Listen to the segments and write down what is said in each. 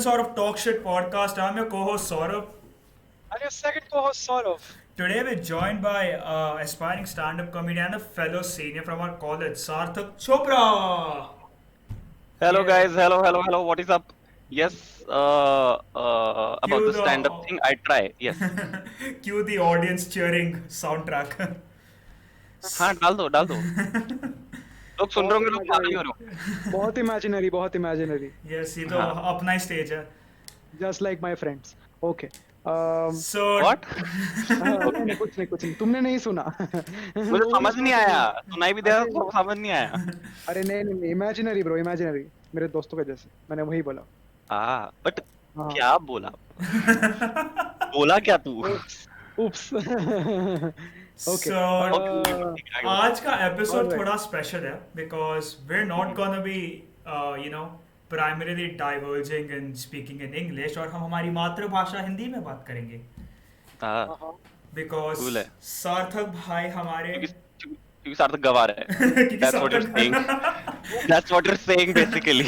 Saurav Talk Shit podcast. I'm your co-host Saurav. And your second co-host, Saurav. Today we're joined by aspiring stand-up comedian and a fellow senior from our college, Sarthak Chopra. Hello Yeah. guys, hello, what is up? Yes, about Cue the stand-up the thing, I try, yes. cue the audience cheering soundtrack. हाँ डाल दो लोग सुन रहे होंगे लोग पागल हो रहे बहुत imaginary. yes, ये तो हाँ अपना ही स्टेज है. Just like my friends. Okay. So what? नहीं Okay, कुछ नहीं तुमने नहीं सुना. मुझे वो समझ नहीं आया, सुनाई भी दिया अरे तो समझ नहीं आया. अरे नहीं imaginary bro, imaginary. मेरे दोस्तों के जैसे मैंने वही बोला. बट हाँ. क्या बोला? बोला क्या तू? Oops. Okay. So Okay, ठीक है, आगे आज का All एपिसोड right. थोड़ा स्पेशल है because we're not gonna be primarily diverging and speaking in English और हम हमारी मातृभाषा हिंदी में बात करेंगे हाँ हाँ. because cool है, सार्थक भाई हमारे क्योंकि सार्थक गवा रहा है. क्योंकि That's what you're saying. सार्थक That's what you're saying basically.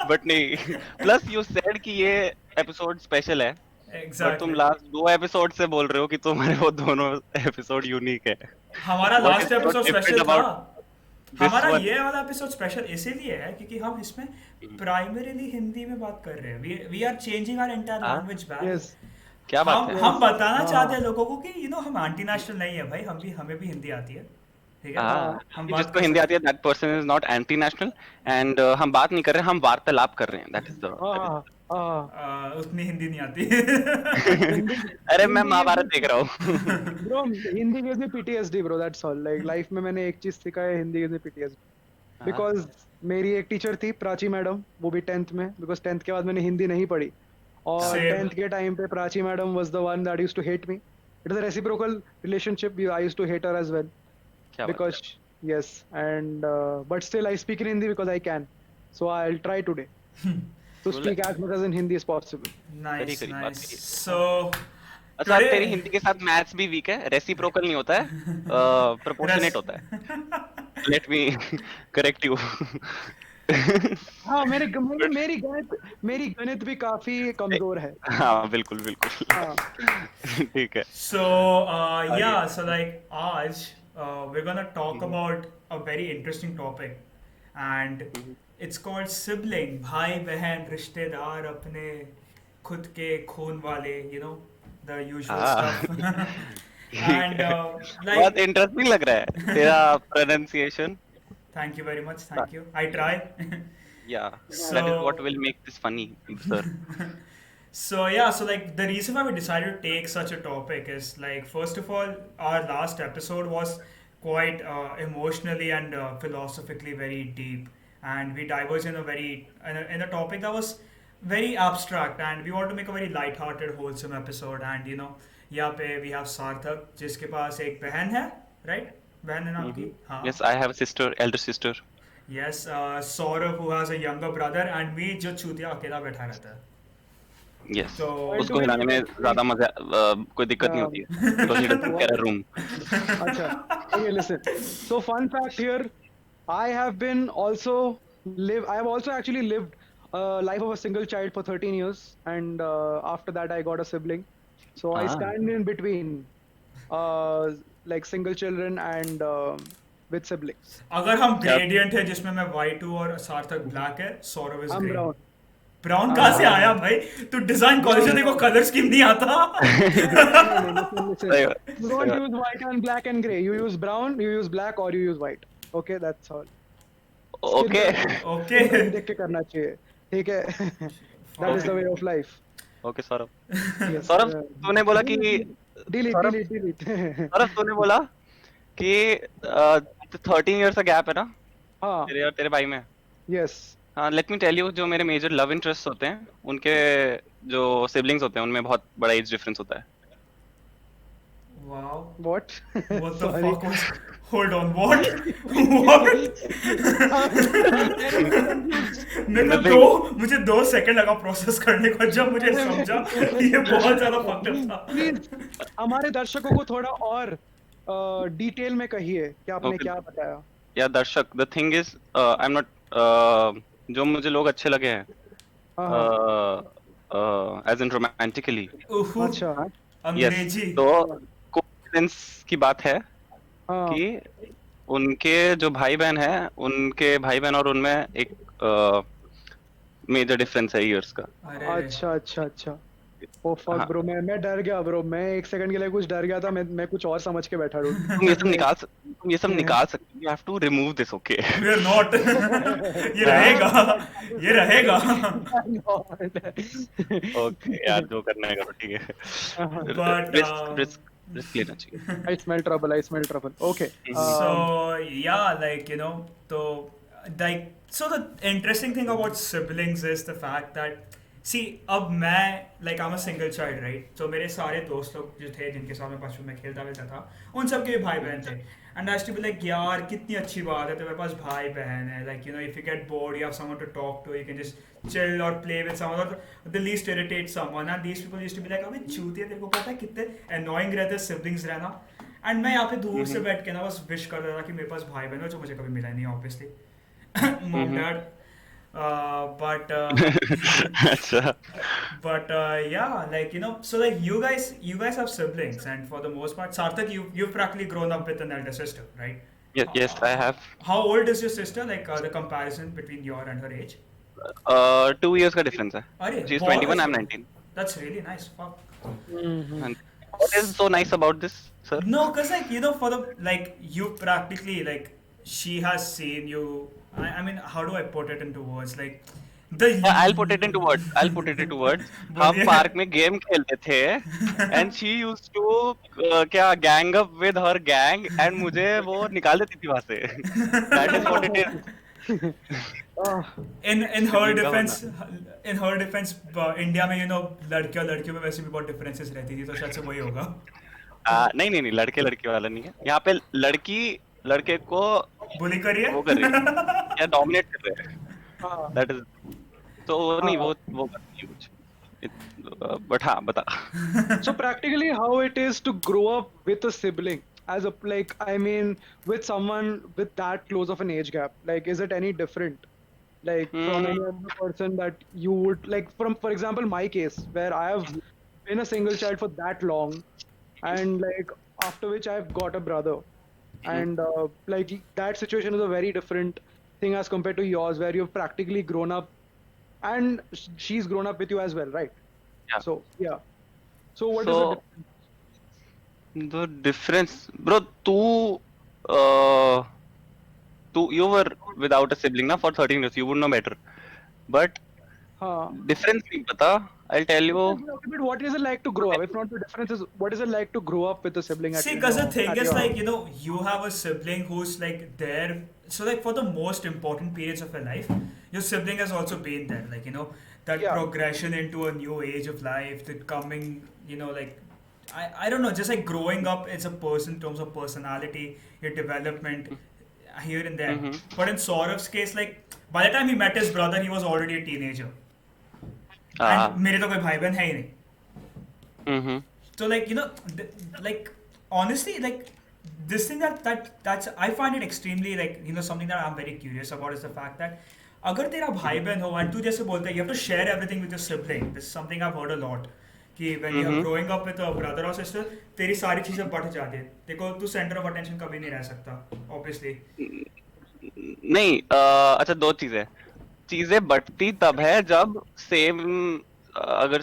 But नहीं, प्लस यू सेड कि ये एपिसोड स्पेशल है. बट तुम एग्जैक्टली लास्ट 2 एपिसोड से बोल रहे हो कि तुम्हारे वो दोनों एपिसोड यूनिक है. हमारा What last is so episode different special था. about this हमारा one? ये वाला एपिसोड स्पेशल इसीलिए है क्योंकि हम इसमें प्राइमरीली हिंदी में बात कर रहे हैं. We are changing our entire हाँ लैंग्वेज बैक. Yes. क्या बात है? हम बताना हाँ. चाहते हैं लोगों को कि हम एंटी नेशनल नहीं है भाई. हमें भी हिंदी आती है. ठीक है. हाँ, हम कि बात जिसको कर हिंदी आती सकते है that person is not anti national. And हम बात नहीं कर रहे हैं, हम वार्तालाप कर रहे हैं. दैट इज हाँ. उतनी हिंदी नहीं आती. हिंदी अरे मैं हिंदी महाभारत देख रहा हूँ. bro, Hindi gives me PTSD bro, that's all. Like life में मैंने एक चीज सीखा है, हिंदी gives me PTSD. हाँ, Because मेरी एक टीचर थी प्राची मैडम, वो भी 10th में, because 10th के बाद मैंने हिंदी नहीं पढ़ी. और Same. 10th के टाइम पे Prachi madam was the one that used to hate me. It was a reciprocal relationship. I used to hate her as well क्या बात because yes, and but still I speak in Hindi because I can. So I'll try today to Cool. speak as much as in Hindi as possible. Nice करी, बात nice. करी. सो अच्छा today- तेरी हिंदी के साथ maths भी वीक है. Reciprocal नहीं होता है, प्रोपोर्शनेट होता है. Let me correct you. हाँ मेरी गणित भी काफी कमजोर है. हाँ बिल्कुल बिल्कुल. हाँ. ठीक है. So, yeah, so like आज we're gonna talk about a very interesting topic and it's called sibling. भाई बहन रिश्तेदार अपने खुद के खून वाले, the usual हाँ. stuff. ठीक And है. like, बहुत इंटरेस्टिंग लग रहा है तेरा pronunciation. thank you very much, thank you. I try. Yeah, that is So, what will make this funny, sir. so yeah, so like the reason why we decided to take such a topic is like first of all, our last episode was quite emotionally and philosophically very deep, and we diverged in a topic that was very abstract, and we want to make a very light-hearted, wholesome episode. And यहाँ पे we have सार्थक जिसके पास एक बहन है, right? बहन है ना आपकी? हाँ. Yes, I have a sister, elder sister. Yes, Saurav who has a younger brother and me जो चूतिया अकेला बैठा रहता है. Yes. So उसको हिलाने में ज्यादा मजा, कोई दिक्कत नहीं होती है. Because he doesn't get a room. अच्छा. Okay, listen. So fun fact here, I have also actually lived a life of a single child for 13 years, and after that I got a sibling. So I Ah. stand in between, like single children and with siblings. अगर हम gradient है जिसमें मैं white हूँ और Sarthak black है, Saurav is I'm grey. brown. Brown कहाँ से आया भाई? तू डिजाइन कॉलेज में देखो कलर स्कीम नहीं आता. Listen. सही बात, You सही don't बात. use white and black and gray. You use brown, you use black, or you use white. Okay, that's all. Okay. Okay. देख के करना चाहिए. ठीक है. That is the way of life. Okay, Saurabh. Yes. Saurabh, तूने बोला कि delete. सौरभ तूने बोला कि 13 इयर्स का गैप है ना हाँ. तेरे और तेरे भाई में. Yes. हाँ, लेट मी टेल यू, जो मेरे मेजर लव इंटरेस्ट होते हैं उनके जो सिबलिंग्स होते हैं उनमें बहुत बड़ा एज डिफरेंस होता है. Wow. What? What the Sorry. fuck was? Hold on. What? What? मुझे 2 सेकंड लगा प्रोसेस करने को जब मुझे समझा कि ये बहुत ज्यादा fucked up था. Please, हमारे दर्शकों को थोड़ा और डिटेल में कहिए कि आपने Okay. क्या बताया. या दर्शक, the thing is I am not, जो मुझे लोग अच्छे लगे हैं हाँ हाँ एज इन रोमांटिकली। उहु, अच्छा यस, अंग्रेजी। तो कोइंसिडेंस की बात है हाँ कि उनके जो भाई बहन है, उनके भाई बहन और उनमें एक मेजर डिफरेंस है ईयर्स का। अरे रे। अच्छा अच्छा अच्छा ओ फक हाँ, ब्रो मैं डर गया ब्रो मैं एक सेकंड के लिए कुछ डर गया था मैं कुछ और समझ के बैठा डूड तुम ये सब निकाल सकते हो, you have to remove this, okay? We are not. ये हाँ, रहेगा, ये रहेगा। ओके यार, जो करना है करो, ठीक है। बट रिस्क रिस्क रिस्क लेना चाहिए। I smell trouble okay so yeah, like you know, so like so the interesting thing about siblings is the fact that see अब मैं like I'm a single child right, so मेरे सारे दोस्त लोग जो थे जिनके साथ मैं बचपन में खेलता मिलता था उन सब के भाई बहन थे, and I used to be like यार कितनी अच्छी बात है तुम्हारे पास भाई बहन है, like you know if you get bored you have someone to talk to, you can just chill or play with someone or the least irritate someone, and these people used to be like अबे चूतिया तेरे को पता है कितने annoying रहते siblings रहना, and मैं यहाँ पे दूर से बैठ के ना बस विश कर रहा था कि मेरे पास भाई बहन हो जो मुझे कभी मिला नहीं ऑब्वियसली मॉम डैड but अच्छा, but yeah, like you know, so like you guys have siblings, and for the most part Sarthak, you've practically grown up with an elder sister, right? yes, I have How old is your sister, like the comparison between your and her age? 2 years का difference है। अरे She's बहुत 21, I'm अच्छी। 19। That's really nice, fuck। And what is so nice about this, sir? No, because like you know, for the like you practically like she has seen you. I mean, how do I put it into words? Like the Yeah, I'll put it into words. हम बोलिए। Park में game खेलते थे and she used to क्या gang up with her gang and मुझे वो निकाल देती थी वहां से। That is what it is। in her Sibling का defense, in her defense, India में you know लड़के और लड़कियों में वैसे भी बहुत differences रहती थी, तो शायद से वही होगा। नहीं नहीं नहीं, लड़के लड़के वाला नहीं है यहाँ पे। लड़की लड़के को बुली करिए। वो कर रही है या डोमिनेट कर रहे हैं। दैट इज, तो वो नहीं, वो कर रही है कुछ। बट हाँ, बता। so practically how it is to grow up with a sibling as a like I mean with someone with that close of an age gap, like is it any different like from any other person that you would like from for example my case where I have been a single child for that long and like after which I've got a brother and like that situation is a very different thing as compared to yours where you've practically grown up and she's grown up with you as well, right? Yeah. So yeah, so what is So the difference? the difference, bro, you were without a sibling na for 13 years, you would know better, but difference नहीं पता। I'll tell you। Okay, but what is it like to grow up? If not the difference is what is it like to grow up with a sibling? See, because the thing is like you know you have a sibling who's like there, so like for the most important periods of your life, your sibling has also been there, like you know that progression into a new age of life, the coming, you know, like I don't know, just like growing up as a person in terms of personality, your development here and there. But in Saurav's case, like by the time he met his brother, he was already a teenager. And मेरे तो कोई भाई बहन है ही नहीं। So like you know, like honestly, like this thing that's I find it extremely like you know something that I'm very curious about is the fact that अगर तेरा भाई बहन हो and तू जैसे बोलता है you have to share everything with your sibling. This is something I've heard a lot. कि when you are growing up with a brother or sister, तेरी सारी चीजें बढ़ जाती है। देखो तू सेंटर ऑफ अटेंशन कभी नहीं रह सकता, obviously। नहीं, अच्छा, दो चीजें बढ़ती तब है जब सेम, अगर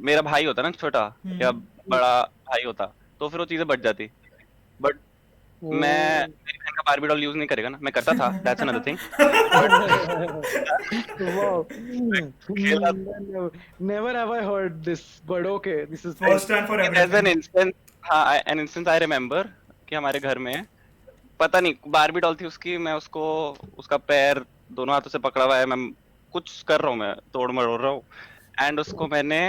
मेरा भाई होता ना छोटा या बड़ा भाई होता तो फिर वो चीजें बढ़ जाती। बट मैं मेरी बहन का बारबी डॉल यूज नहीं करेगा ना, मैं करता था, that's another thing. Never have I heard this, but okay, this is first time for As everything। an instance, हाँ, an instance I remember कि हमारे घर में पता नहीं बारबी डॉल थी उसकी, मैं उसको उसका पैर दोनों हाथों से पकड़ा हुआ है, मैं कुछ कर रहा हूँ, मैं तोड़ मरोड़ रहा हूँ, एंड उसको मैंने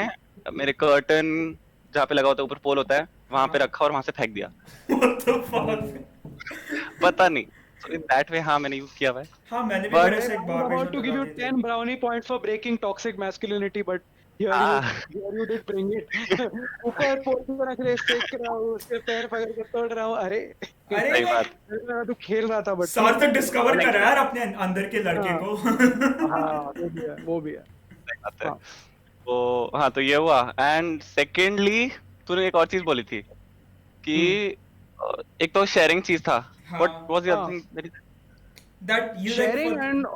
मेरे कर्टन जहाँ पे लगा होता है, ऊपर पोल होता है, वहां पे रखा और वहां से फेंक दिया। What the fuck? पता नहीं, so in that way हाँ मैंने यूज किया हुआ है। हाँ मैंने भी But- मेरे से एक I'm bar about to give you 10 brownie points for breaking toxic masculinity, but here you did bring it. ऊपर पोल पे रख रहे सेक रहा हूँ, उसके पैर पकड़ के तोड़ रहा हूँ, अरे अरे सही बात। तू खेल रहा था, but सार्थक डिस्कवर कर रहा है यार अपने अंदर के लड़के को। हाँ वो भी है। बात है। हाँ तो हाँ, तो ये हुआ। एंड सेकेंडली तूने एक और चीज बोली थी कि हम्म एक तो शेयरिंग चीज था। व्हाट हाँ, वाज द अदर हाँ thing? that you like sharing and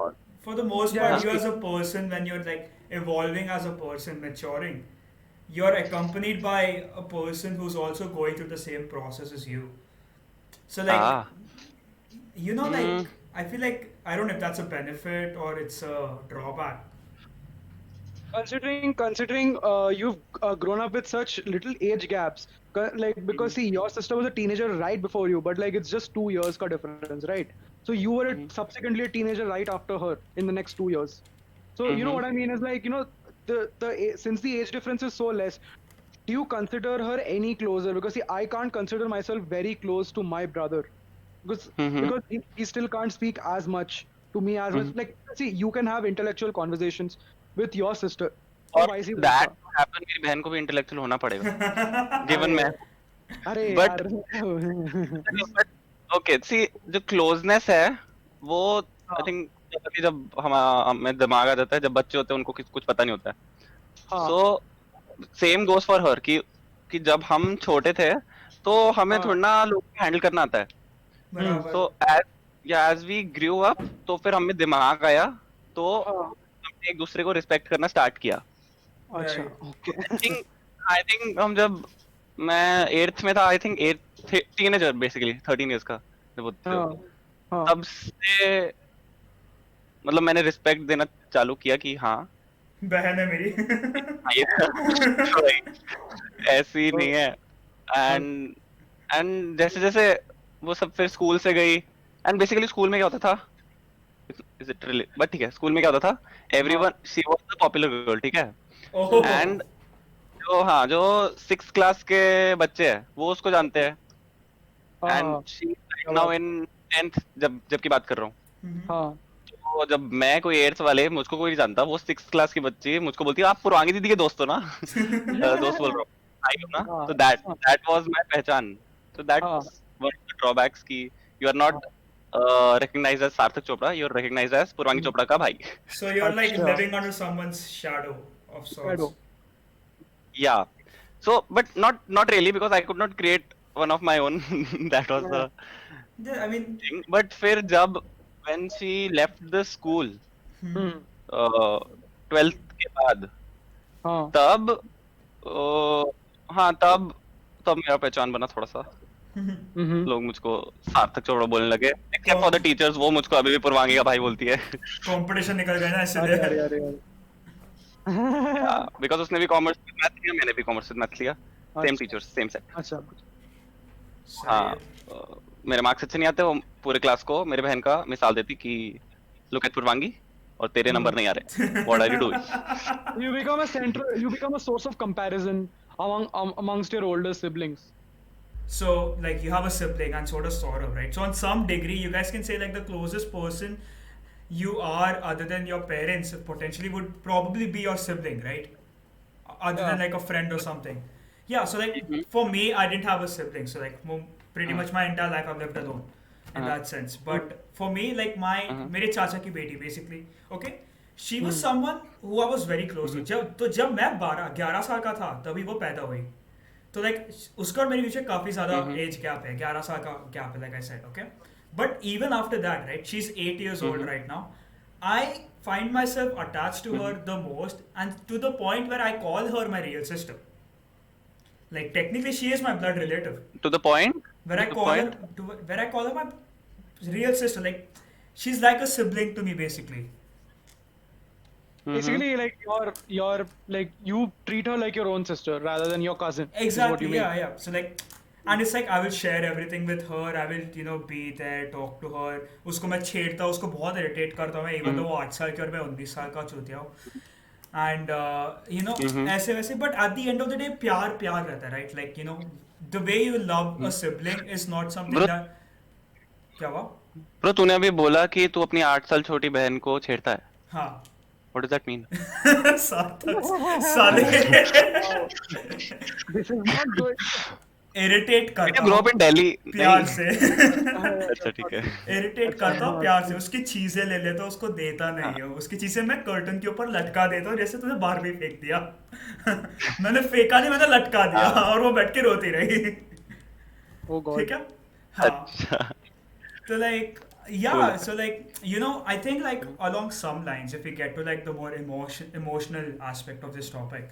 for the most yeah part हाँ, you see as a person when you're like evolving as a person, maturing, you're accompanied by a person who's also going through the same process as you. So like, हाँ, हम्म, like I feel like I don't know if that's a benefit or it's a drawback. considering you've grown up with such little age gaps like because see your sister was a teenager right before you but like it's just 2 years ka difference right so you were hmm, subsequently a teenager right after her in the next 2 years so you know hmm, what I mean is like since the age difference is so less do you consider her any closer because see I can't consider myself very close to my brother because hmm, he still can't speak as much to me as much hmm. like see you can have intellectual conversations with your sister or और vice that versa happen, मेरी बहन को भी intellectual होना पड़ेगा, given अरे मैं। अरे बट यार बट ओके, सी जो क्लोजनेस है वो आई हाँ थिंक जब हमारा हमें दिमाग आ जाता है, जब बच्चे होते हैं उनको कुछ पता नहीं होता है। हाँ so same goes for her कि जब हम छोटे थे तो हमें हाँ थोड़ा ना लोग हैंडल करना आता है। बराबर। So as we grew up तो फिर हमें दिमाग आया, तो हाँ हमने एक दूसरे को रिस्पेक्ट करना स्टार्ट किया। अच्छा Right. ओके आई थिंक हम जब मैं एट्थ में था, I think eight, teenager basically 13 years का जब होते हो, हाँ हाँ तब से मतलब मैंने रिस्पेक्ट देना चालू किया कि हाँ, बहन है मेरी। हाँ, ये कोई ऐसी नहीं है। हाँ एंड जैसे जैसे वो सब फिर स्कूल से गई, एंड बेसिकली स्कूल में क्या होता था, इज इट रियली, बट ठीक है, स्कूल में क्या होता था, हाँ everyone, she was the popular girl, ठीक है। ओह। एंड जो हाँ, जो 6th क्लास के बच्चे हैं वो उसको जानते हैं। एंड हाँ शी क्या नाउ बात इन 10th, जब की बात कर रहा हूँ। हाँ तो जब मैं कोई 8th वाले, मुझको कोई नहीं जानता, वो 6th क्लास की बच्ची मुझको बोलती है, आप पुरवांगी दीदी के दोस्त हो ना? दोस्त बोल रहा हूँ, भाई हो ना? हाँ तो दैट हाँ दैट वाज माय पहचान। तो हाँ that's one of the drawbacks की यू आर हाँ, नॉट recognized as सार्थक Chopra, you are recognized as पुरवांगी Chopra का भाई। So you're like अच्छा living under someone's shadow of sorts. shadow Yeah. So, but not really, because I could not create one of my own. That was the हाँ Yeah, I mean, thing. But फिर जब when she left the school, hmm 12th के बाद, हाँ तब हाँ, तब मेरा पहचान बना थोड़ा सा। लोग मुझको सार्थक चोपड़ा बोलने लगे, except for the teachers, वो मुझको अभी भी पुरवांगी का भाई बोलती है। कंपटीशन निकल गया ना अरे इसलिए। अरे अरे अरे बिकॉज उसने भी कॉमर्स विद मैथ लिया, मैंने भी कॉमर्स विद मैथ लिया, सेम अच्छा टीचर्स, सेम सेट। अच्छा सही हाँ, है। मेरे मार्क्स अच्छे नहीं आते, वो पूरे क्लास को मेरे बहन का मिसाल देती कि लुक एट पूर्वांगी, और तेरे नंबर नहीं आ रहे, what are you doing? you become a source of comparison amongst your older siblings So, like, you have a sibling, and so does Saurav, right? So, on some degree, you guys can say, like, the closest person you are, other than your parents, potentially would probably be your sibling, right? Other than, yeah like, a friend or something. Yeah, so, like, for me, I didn't have a sibling. So, like, pretty much my entire life, I've lived alone in that sense. But for me, like, मेरे चाचा की बेटी, basically, okay? She was someone who I was very close to. जब मैं 11 साल का था, तभी वो पैदा हुई. तो लाइक उसका और मेरे बीच में काफी ज्यादा एज गैप है, 11 साल का गैप है, like I said, okay. But even after that, right, she is 8 years old right now. I find myself attached to her the most, and to the point where I call her my real sister. Like technically she is my blood relative. To the point? Where I To the call point? her where I call her my real sister. Like she's like a sibling to me basically. basically like your like you treat her like your own sister rather than your cousin is what Exactly. you mean Yeah. So like, and it's like I will share everything with her. I will be there, talk to her. उसको मैं छेड़ता हूँ, उसको बहुत irritate करता हूँ मैं, even though वो 8 साल की और मैं 19 साल का चूतिया हूँ. And ऐसे वैसे, but at the end of the day प्यार रहता है, right? Like the way you love a sibling is not something Bro, that. क्या हुआ? ब्रो तूने अभी बोला कि तू अपनी 8 साल छोटी बहन को छेड़ता है, हाँ. What does that mean? सार्थक साले. this is not good irritate Did करता you grow up हूँ in Delhi? प्यार नहीं। से अच्छा ठीक है। इरिटेट अच्छा करता हूँ हाँ प्यार से, उसकी चीजें ले लेता हूँ, उसको देता हाँ। नहीं हूँ, उसकी चीजें मैं कर्टन के ऊपर लटका देता हूँ, जैसे तूने बाहर भी फेंक दिया। मैंने फेंका नहीं, मैंने लटका दिया हाँ। और वो बैठ के रोती रही। ओ ठीक गॉड है। हाँ। अच्छा। So like Cool yeah, है। so like I think like along some lines, if we get to like the more emotional aspect of this topic,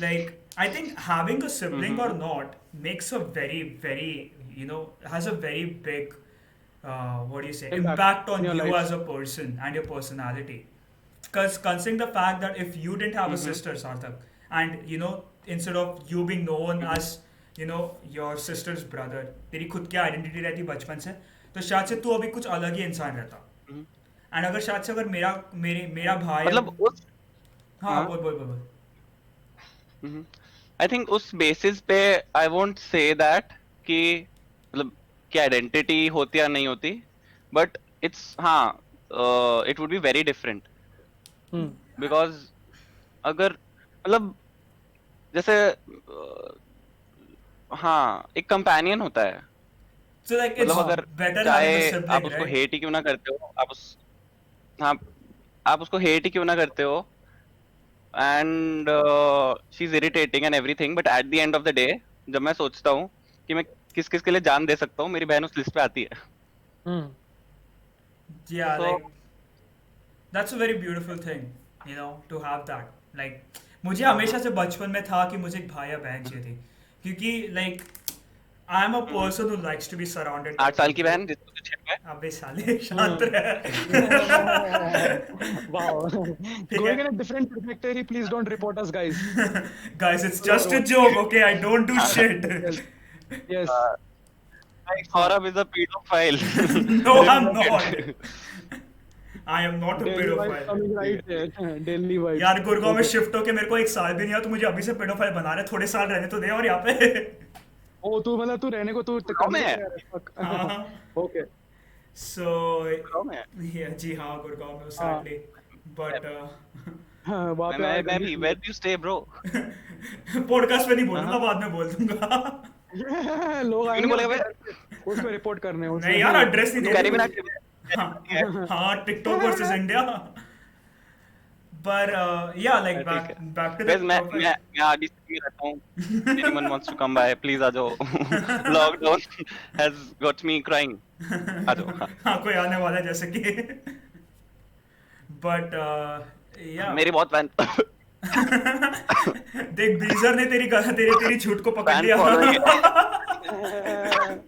like I think having a sibling or hmm. not makes a very has a very big what do you say impact impact in on your you life. as a person and your personality. Because considering the fact that if you didn't have a hmm. sister, Sarthak, and instead of you being known as your sister's brother, तेरी खुद की identity रहती बचपन से, तो शायद से तू अभी कुछ अलग ही इंसान रहता। हम्म। एंड अगर शायद से अगर मेरा भाई मतलब अब उस हाँ हाँ। बोल बोल बोल बोल। आई थिंक उस बेसिस पे आई वोंट से दैट कि मतलब कि आइडेंटिटी होती या नहीं होती, बट इट्स हाँ it would be very different Hmm. Because अगर मतलब जैसे हाँ एक कंपेनियन होता है, So like मतलब it's हाँ अगर better having चाहे a आप sibling, उसको right? हेट ही क्यों ना करते हो, हाँ आप उसको हेट ही क्यों ना करते हो, and she is irritating and everything, but at the end of the day जब मैं सोचता हूँ कि मैं किस किस के लिए जान दे सकता हूँ, मेरी बहन उस लिस्ट पे आती है। Hmm. Yeah, so like that's a very beautiful thing, to have that. Like मुझे हमेशा से बचपन में था कि मुझे एक भाई या बहन चाहिए थी, क्योंकि like I am a person who likes to be surrounded by 8 साल की people. बहन जिसको तुझे है। अबे साले शांत Hmm. रह। Wow. ठीक Going है। in a different trajectory, please don't report us, guys. Guys, it's All just our a own. joke, okay? I don't do हाँ, shit. Yes. Yes. like हाँ. Saurabh is a pedophile. No, I'm not. Reported. I am not a Daily vibes pedophile. coming ठीक right है। there. Daily vibes. यार गुड़गांव में Okay. Shift होके मेरे को 1 साल भी नहीं हुआ, तो मुझे अभी से पेडोफाइल बना रहे, थोड़े साल रहने तो दे और यहाँ पे। ओ तू मतलब तू रहने को तू गुड़गांव करने में को है? तैयार है fuck. हाँ। Okay. So गुड़गांव में है? जी हाँ, गुड़गांव में हाँ. sadly, but हाँ वहाँ पे आया मैं गली भी से. where do you stay bro? Podcast पे नहीं बोलूंगा, हाँ। बाद में बोल दूंगा। लोग क्यों नहीं आएंगे बोलेगा उसके बे? घर पे, उसको रिपोर्ट करने नहीं यार, एड्रेस नहीं तू दे कैरी रही बिना कुछ। हाँ हाँ, टिकटॉक वर्सेस इंडिया। पर या लाइक ठीक है। बैक टू द Guys, मैं टॉपिक। मैं आगे से रहता हूँ। Anyone wants to come by, please आ जाओ। Lockdown has got me crying. आ जाओ। हाँ। हाँ, कोई आने वाला है जैसे कि, बट या मेरी बहुत फैन देख, ब्रीजर ने तेरी झूठ को पकड़ फैन लिया। फॉलोइंग है।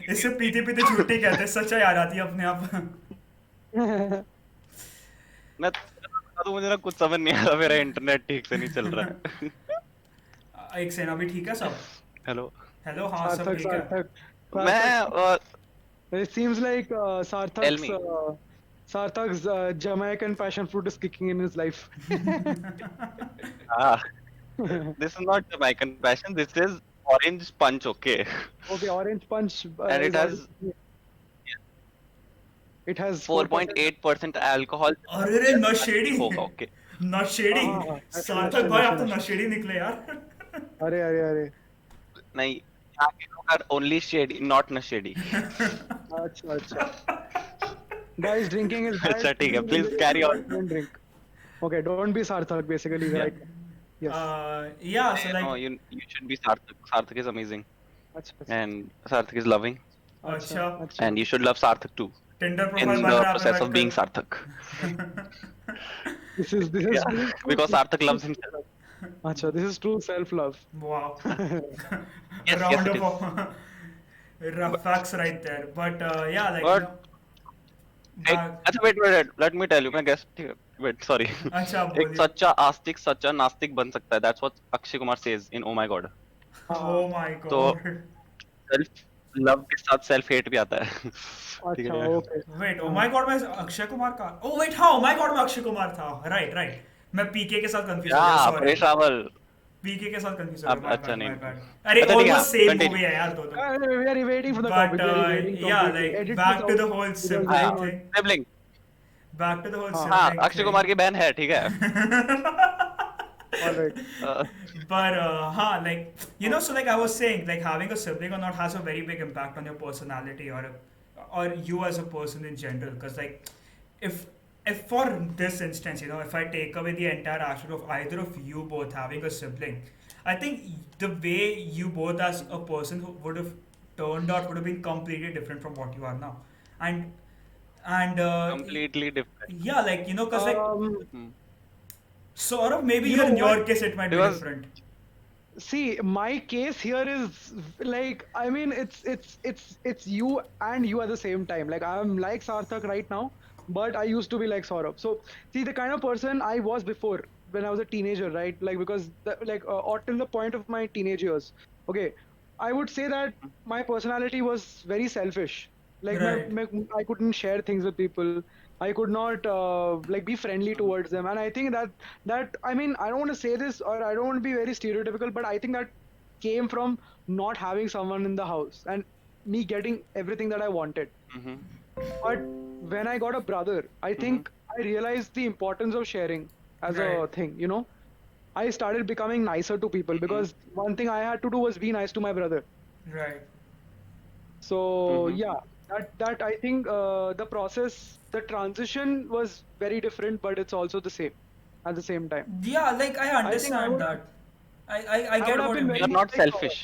इससे पीते पीते झूठी कहते हैं, सच्चाई आ जाती है अपने आप। मैं बता दूं, मुझे ना कुछ समझ नहीं आ रहा, मेरा इंटरनेट ठीक से नहीं चल रहा है। एक सेना भी ठीक है सब? हेलो। हेलो, हाँ सब सार्थक ठीक है। सार्थक मैं सार्थक it seems like tell Sarthak's me. Jamaican passion fruit is kicking in his life. Ah, this is not Jamaican passion. This is orange punch. Okay, Okay, Orange Punch and it is has it has 4.8% alcohol. अरे रे, नशेड़ी। होगा okay. नशेड़ी। हाँ, नशे, सार्थक नशे, भाई, नशे, आप तो नशे। नशेड़ी निकले यार। अरे अरे अरे नहीं, यहाँ के लोग are only shady, not nashady. अच्छा अच्छा. Guys, drinking is bad. अच्छा ठीक है, please carry on. Don't drink. Okay, don't be Sarthak basically, Yeah. right? Yes. Yeah, so No, like you should be Sarthak. Sarthak is amazing, अच्छा अच्छा and Sarthak is loving, अच्छा, अच्छा. and you should love Sarthak too. Tinder In profile बन the रहा है process आपने of being बैठकर। Sarthak. This is Yeah, true- because true- Sarthak true loves himself. self-love. अच्छा, this is true self-love. Wow. Yes, Round it of rough facts right there. But yeah, like But- अच्छा wait, let me tell you, मैं guess, wait, sorry. अच्छा एक बोलिए। सच्चा आस्तिक सच्चा नास्तिक बन सकता है. That's what Akshay Kumar says in Oh My God. Oh my तो god. self love के साथ self hate भी आता है. ठीक अच्छा, है. okay. Wait, Oh my god में अक्षय कुमार का? Oh wait, हाँ, Oh my god में अक्षय कुमार था। Right. मैं पीके के साथ कंफ्यूज हो गया, Yeah, सॉरी। परेश रावल. पीके के साथ कंफ्यूज हो अब गया, अच्छा my नहीं. bad. अरे अच्छा, ठीक है, almost same continue. movie है यार दोनों। We are waiting for the But topic. We are waiting yeah, completely. like Edit back this to out the whole because sibling I don't- thing. Sibling. Back to the whole हाँ, sibling हाँ, thing. Akshay Kumar की बहन है, ठीक है. All right. Uh, But like so like I was saying, like having a sibling or not has a very big impact on your personality or you as a person in general. Because like if if for this instance, if I take away the entire aspect of either of you both having a sibling, I think the way you both as a person who would have turned out would have been completely different from what you are now. And completely different. yeah, like because like Hmm. sort of maybe You here know in what? your case it might be Because different. See, my case here is like, I mean, it's you and you at the same time. Like, I'm like Sarthak right now, but I used to be like Saurabh. So see, the kind of person I was before when I was a teenager, right? Like, because or till the point of my teenage years, okay, I would say that my personality was very selfish. Like, Right. I couldn't share things with people. I could not like be friendly towards them, and I think that I mean, I don't want to say this, or I don't want to be very stereotypical, but I think that came from not having someone in the house and me getting everything that I wanted. Mhm, But when I got a brother, I mhm, think I realized the importance of sharing as Right. a thing. I started becoming nicer to people mhm, because one thing I had to do was be nice to my brother. Right. So mhm, yeah, that I think the process, the transition was very different, but it's also the same at the same time. Yeah, like I I think I understand would that. I I would get have what you been very you're mean. much not like selfish.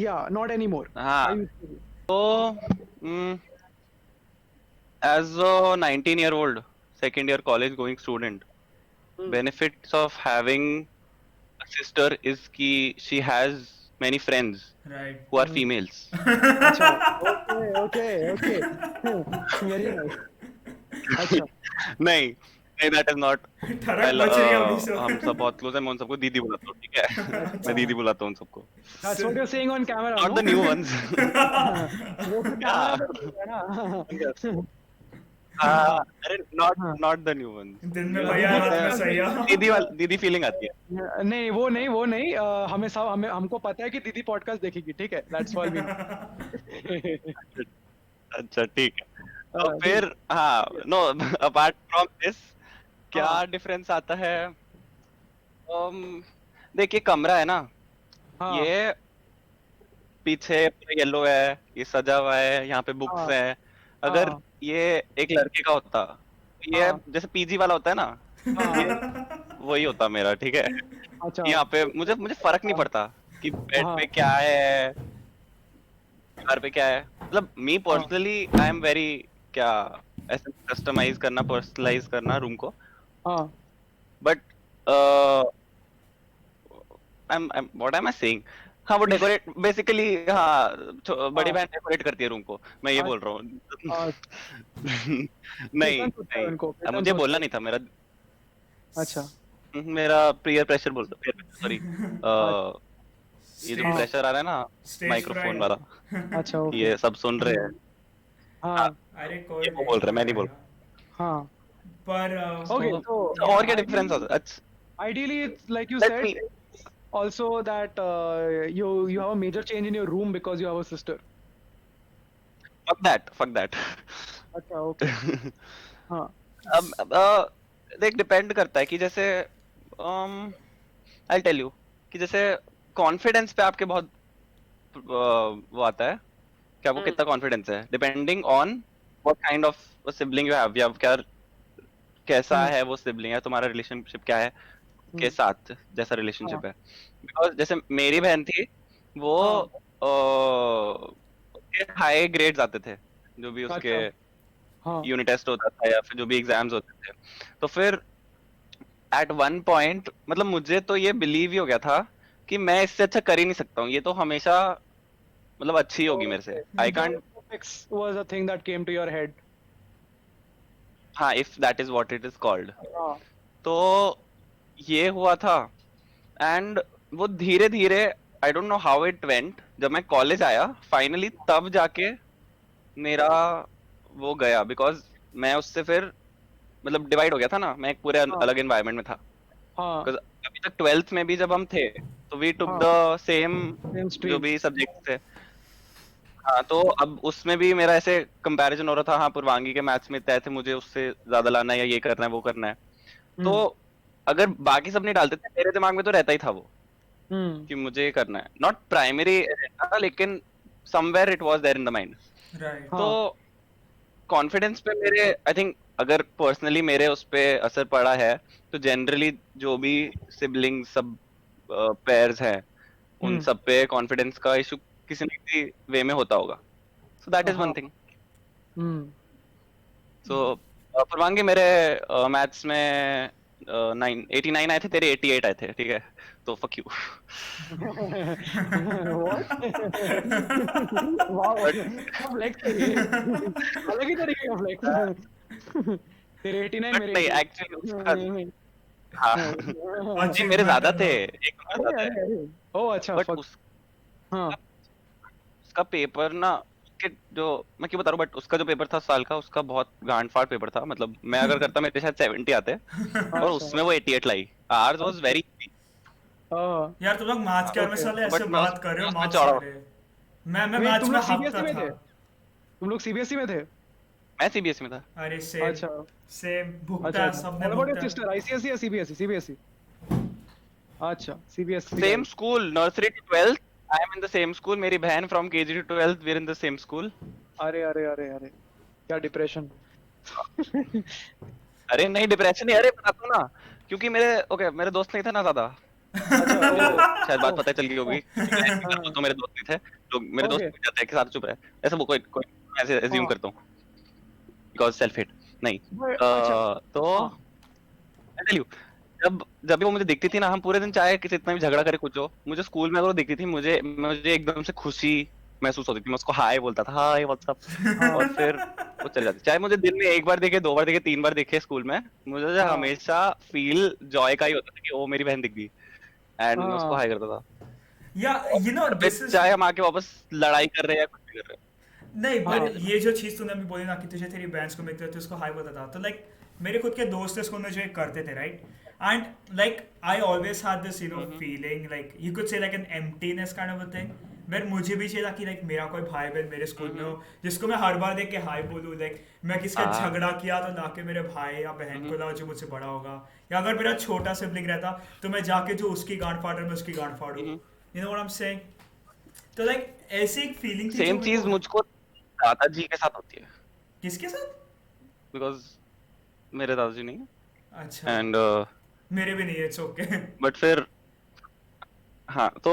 yeah, not anymore. I हाँ, used to be. तो as a 19-year-old second year college going student, Hmm. benefits of having a sister is कि she has many friends Right. who are Hmm. females. अच्छा, okay. Very nice. अच्छा, नहीं नहीं that is not. ठरक much रही है अभी से. हम सब बहुत क्लोज हैं, मैं उन सबको दीदी बुलाता हूँ, ठीक है? मैं अच्छा. दीदी बुलाता हूँ उन सबको. That's what you're saying on camera, Not no? the new ones. वो तो कैमरा Yeah. पे दिख रहा है Yes. ना. हाँ, अरे हाँ. not the new ones. दिन में New ones भैया में दीदी होते रात में हैं, सैया. दीदी फीलिंग आती है. नहीं, वो नहीं हमें हमको पता है कि दीदी पॉडकास्ट देखेगी, ठीक है, दैट्स ऑल वी नो. अच्छा ठीक है. तो ठीक फिर है. हाँ, नो अपार्ट फ्रॉम दिस क्या हाँ. डिफरेंस आता है? देखिए कमरा है ना, हाँ. ये पीछे पूरा येलो है, ये सजा हुआ है, यहाँ पे बुक्स हाँ. हैं. अगर हाँ. ये एक लड़के का होता, ये हाँ. जैसे पीजी वाला होता है ना, ये हाँ. वही होता मेरा, ठीक है? अच्छा. यहाँ पे मुझे फर्क नहीं हाँ. पड़ता कि बेड हाँ. पे क्या है, घर पे क्या है. मतलब मी हाँ. पर्सनली आई एम वेरी क्या ऐसे कस्टमाइज करना, पर्सनलाइज करना रूम को. हाँ. But I am what am I saying. हाँ, वो डेकोरेट बेसिकली, हाँ, बड़ी हाँ. बहन डेकोरेट करती है रूम को, मैं ये आज बोल रहा हूँ. आज नहीं पेटर्न होता है नहीं, उनको, अब पेटर्न मुझे होता बोलना है. नहीं था. मेरा अच्छा. मेरा पीयर प्रेशर बोल सॉरी, ये जो हाँ. प्रेशर आ रहा है ना Stage माइक्रोफोन fright. वाला, अच्छा, ओके. ये सब सुन रहे हैं. हाँ, हाँ. अरे ये कोई वो बोल रहे हैं, मैं नहीं बोल. हाँ. पर Okay, तो so और क्या डिफरेंस होता है? अच्छा, ideally, it's like you let said, me. also that you have a major change in your room because you have a sister. Fuck that. अच्छा, okay. हाँ. अब देख डिपेंड करता है कि जैसे आई टेल यू कि जैसे कॉन्फिडेंस पे आपके बहुत वो आता है कि आपको कितना कॉन्फिडेंस है, depending on what kind of sibling you have, या क्या कैसा हम्म. है वो सिबलिंग है, तुम्हारा रिलेशनशिप क्या है के हम्म. साथ, जैसा हाँ. रिलेशनशिप है. बिकॉज जैसे मेरी बहन थी, वो हाँ. हाई ग्रेड्स आते थे जो भी उसके अच्छा. हाँ. यूनिट टेस्ट होता था या फिर जो भी एग्जाम्स होते थे. तो फिर एट वन पॉइंट मतलब मुझे तो ये बिलीव ही हो गया था कि मैं इससे अच्छा कर ही नहीं सकता हूँ, ये तो हमेशा मतलब अच्छी होगी मेरे से. I can't. Genetics was a thing that came to your head. हाँ, if that is what it is called. हाँ. तो ये हुआ था एंड वो धीरे धीरे आई don't know how it went. जब मैं कॉलेज आया फाइनली तब जाके मेरा वो गया, बिकॉज मैं उससे फिर मतलब डिवाइड हो गया था ना, मैं एक पूरे हाँ. अलग एनवायरनमेंट में था. हाँ. बिकॉज अभी तक 12th में भी जब हम थे तो वी टुक हाँ. द सेम Same जो stream. भी सब्जेक्ट थे. हाँ, तो अब उसमें भी मेरा ऐसे कंपैरिजन हो रहा था. हाँ, पूर्वांगी के मैथ्स में इतने थे, मुझे उससे ज्यादा लाना है या ये करना है वो करना है. तो हम्म. अगर बाकी सब नहीं डालते थे मेरे दिमाग में तो रहता ही था वो Hmm. कि मुझे ये करना है, नॉट प्राइमरी था लेकिन somewhere it was there in the mind. Right. तो हाँ कॉन्फिडेंस पे मेरे आई थिंक अगर पर्सनली मेरे उस पे असर पड़ा है तो जनरली जो भी सिबलिंग सब पेयर्स हैं उन हम्म सब पे कॉन्फिडेंस का इशू किसी न किसी वे में होता होगा, सो दैट इज वन हाँ थिंग। हम्म सो पूर्वांगी मेरे मैथ्स में 89 आए थे, तेरे 88 आए थे, ठीक है, तो फक यू। What? Wow, क्या flex है ये? अलग ही तरीके का flex है। तेरे 89 बट मेरे नहीं 88। एक्चुअली उसका, हाँ नहीं मेरे अचीवमेंट ज्यादा है थे, ना। एक नंबर अरे ज्यादा है, अरे अरे ओ अच्छा बट फक हाँ उसका पेपर ना, उसके जो मैं क्यों बता रहा हूँ, बट उसका जो पेपर था साल का, उसका बहुत गांड फाड़ पेपर था, मतलब मैं अगर करता मेरे शायद 70 आते और अच्छा उसमें वो 88 लाई। आर्स वाज अच्छा वेरी, हाँ यार तुम लोग मैथ्स के बारे में ओके साले ऐसे बट बात कर रहे मैं हो, उसमें मार्क्स चौड़ा हूँ। सारे। मैं वेट मैथ्स तुम में लोग हकता सीबीएसई में था। थे तुम लोग सीबीएसई में थे मैं सीबीएसई में था। अरे सेम। अच्छा सेम भुगता अच्छा है, अच्छा सबने व्हाट अबाउट योर भुगता है। सिस्टर आईसीएसई या सीबीएसई सीबीएसई अच्छा CBSE same guys school, nursery to 12th I am in the same school, मेरी बहन from KG to 12th we are in the same school. अरे अरे अरे अरे क्या डिप्रेशन अरे नहीं डिप्रेशन नहीं, अरे बताता हूँ ना, क्योंकि मेरे ओके मेरे दोस्त नहीं थे ना ज्यादा, अच्छा तेरे को ओ शायद बात ओ पता चल गई होगी, क्योंकि मैं ऐसे ही करता हूँ, तो मेरे दोस्त नहीं थे, लोग मेरे दोस्त ओके पूछ जाते हैं कि साथ चुप रहे, ऐसा वो कोई कोई मैं ऐसे एज्यूम हाँ करता हूँ बिकॉज सेल्फ हेट नहीं। अच्छा तो हाँ आई टेल यू, जब जब भी वो मुझे दिखती थी ना, हम पूरे दिन चाहे कितना भी झगड़ा करे कुछ हो, मुझे स्कूल में अगर वो दिखती थी, मुझे मुझे एकदम से खुशी महसूस होती थी, मैं उसको हाय बोलता था, हाय व्हाट्सअप, और हाँ फिर वो चल जाती, चाहे मुझे दिन में एक बार दिखे, दो बार दिखे, तीन बार दिखे स्कूल में, मुझे हाँ हमेशा फील जॉय का ही होता था कि ओ मेरी बहन दिख गई, एंड मैं उसको हाँ हाय करता था। या और यू नो घर पे दिस इज। चाहे हम आके वापस लड़ाई कर रहे हैं या कुछ भी कर नहीं रहे बट हैं, ये जो चीज़ तूने अभी बोली ना कि तुझे तेरी बैंड्स को मिलते थे उसको हाई बोलता था, तो लाइक मेरे खुद के दोस्त थे स्कूल में जो ये करते थे, right? And like I always had this feeling, like you could say like an emptiness kind of a thing, where मुझे भी चाहिए था कि लाइक मेरा कोई भाई बहन मेरे स्कूल में हो जिसको मैं हर बार देख के हाई बोलूँ, लाइक मैं किसका हाँ। झगड़ा किया तो लाके मेरे भाई या बहन को लाओ जो मुझसे बड़ा होगा, या अगर मेरा छोटा सिबलिंग रहता तो मैं जाके जो उसकी गांड फाड़ रहा मैं उसकी गांड फाड़ूँ, you know what I am saying? तो लाइक ऐसी एक फीलिंग थी जो सेम मेरे को। चीज मुझको दादाजी के साथ होती है, किसके साथ? बिकॉज मेरे दादाजी नहीं अच्छा। है, एंड मेरे भी नहीं है, इट्स ओके। बट फिर हाँ, तो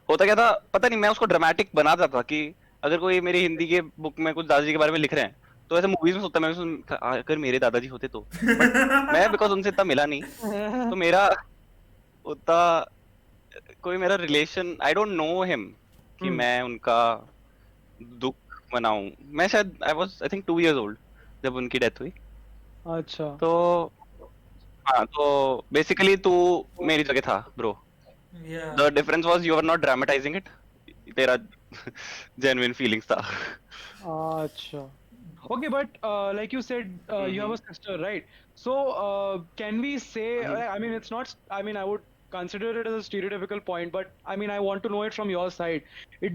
होता क्या था पता नहीं, मैं उसको ड्रामेटिक बना देता था कि अगर कोई मेरी हिंदी के बुक में कुछ दादाजी के बारे में लिख रहे हैं, तो ऐसे मूवीज में सोचता मैं अगर मेरे दादाजी होते तो, बट मैं बिकॉज उनसे इतना मिला नहीं, तो मेरा उतना कोई मेरा relation, I don't know him कि हम्म मैं उनका दुख मनाऊं। मैं शायद I was I think 2 years old जब उनकी डेथ हुई, अच्छा तो हाँ, तो बेसिकली तू मेरी जगह था bro, yeah the difference was you are not dramatising it, तेरा जेन्युइन फीलिंग्स था। Acha. Okay, but like you said, you have a hmm sister, right? So, can we say, hmm I mean, it's not, I mean, I would consider it as a stereotypical point, but I mean, I want to know it from your side. Is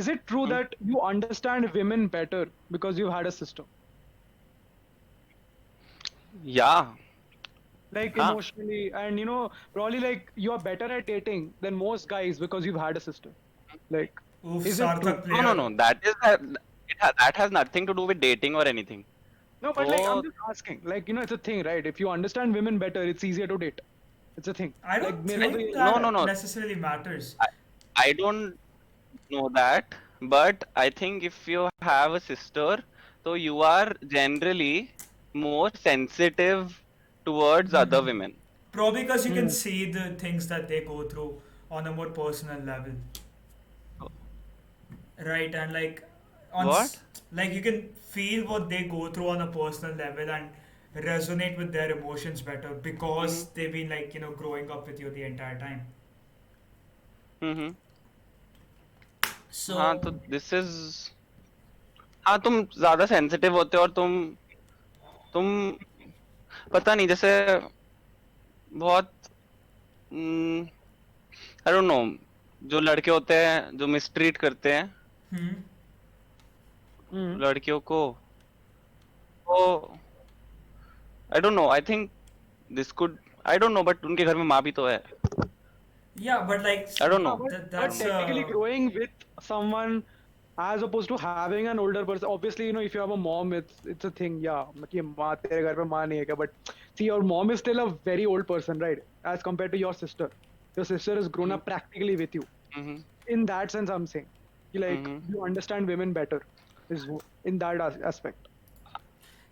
it true hmm, that you understand women better because you've had a sister? या Like हाँ, emotionally, and probably like you are better at dating than most guys because you've had a sister. Like, उफ is it true? Sarthak no no player. No that is that has nothing to do with dating और anything. No, but वो like I'm just asking, like it's a thing, right? If you understand women better, it's easier to date. It's a thing. I Like don't मेरे को तो think ये no लगता no है. That no, necessarily matters. I don't know that, but I think if you have a sister, so you are generally more sensitive towards other women. Probably because you can Hmm. see the things that they go through on a more personal level, right? And like What? like you can feel what they go through on a personal level and resonate with their emotions better Mm-hmm. because they've been like growing up with you the entire time. Mm-hmm. हाँ, So तो this is, हाँ तुम ज्यादा sensitive होते हो, और तुम पता नहीं, जैसे बहुत आई डोंट नो, जो लड़के होते हैं जो मिसट्रीट करते हैं hmm, Hmm. लड़कियों को, वो आई don't no, I think this could I don't know, but उनके घर में माँ भी तो है. Yeah, but like I don't know. But that's technically growing with someone as opposed to having an older person, obviously, if you have a mom, it's a thing, yeah. कि माँ तेरे घर पे माँ नहीं है क्या? But see, your mom is still a very old person, right? As compared to your sister. Your sister has grown up practically with you. Mm-hmm. In that sense, I'm saying, like you understand women better, is in that aspect.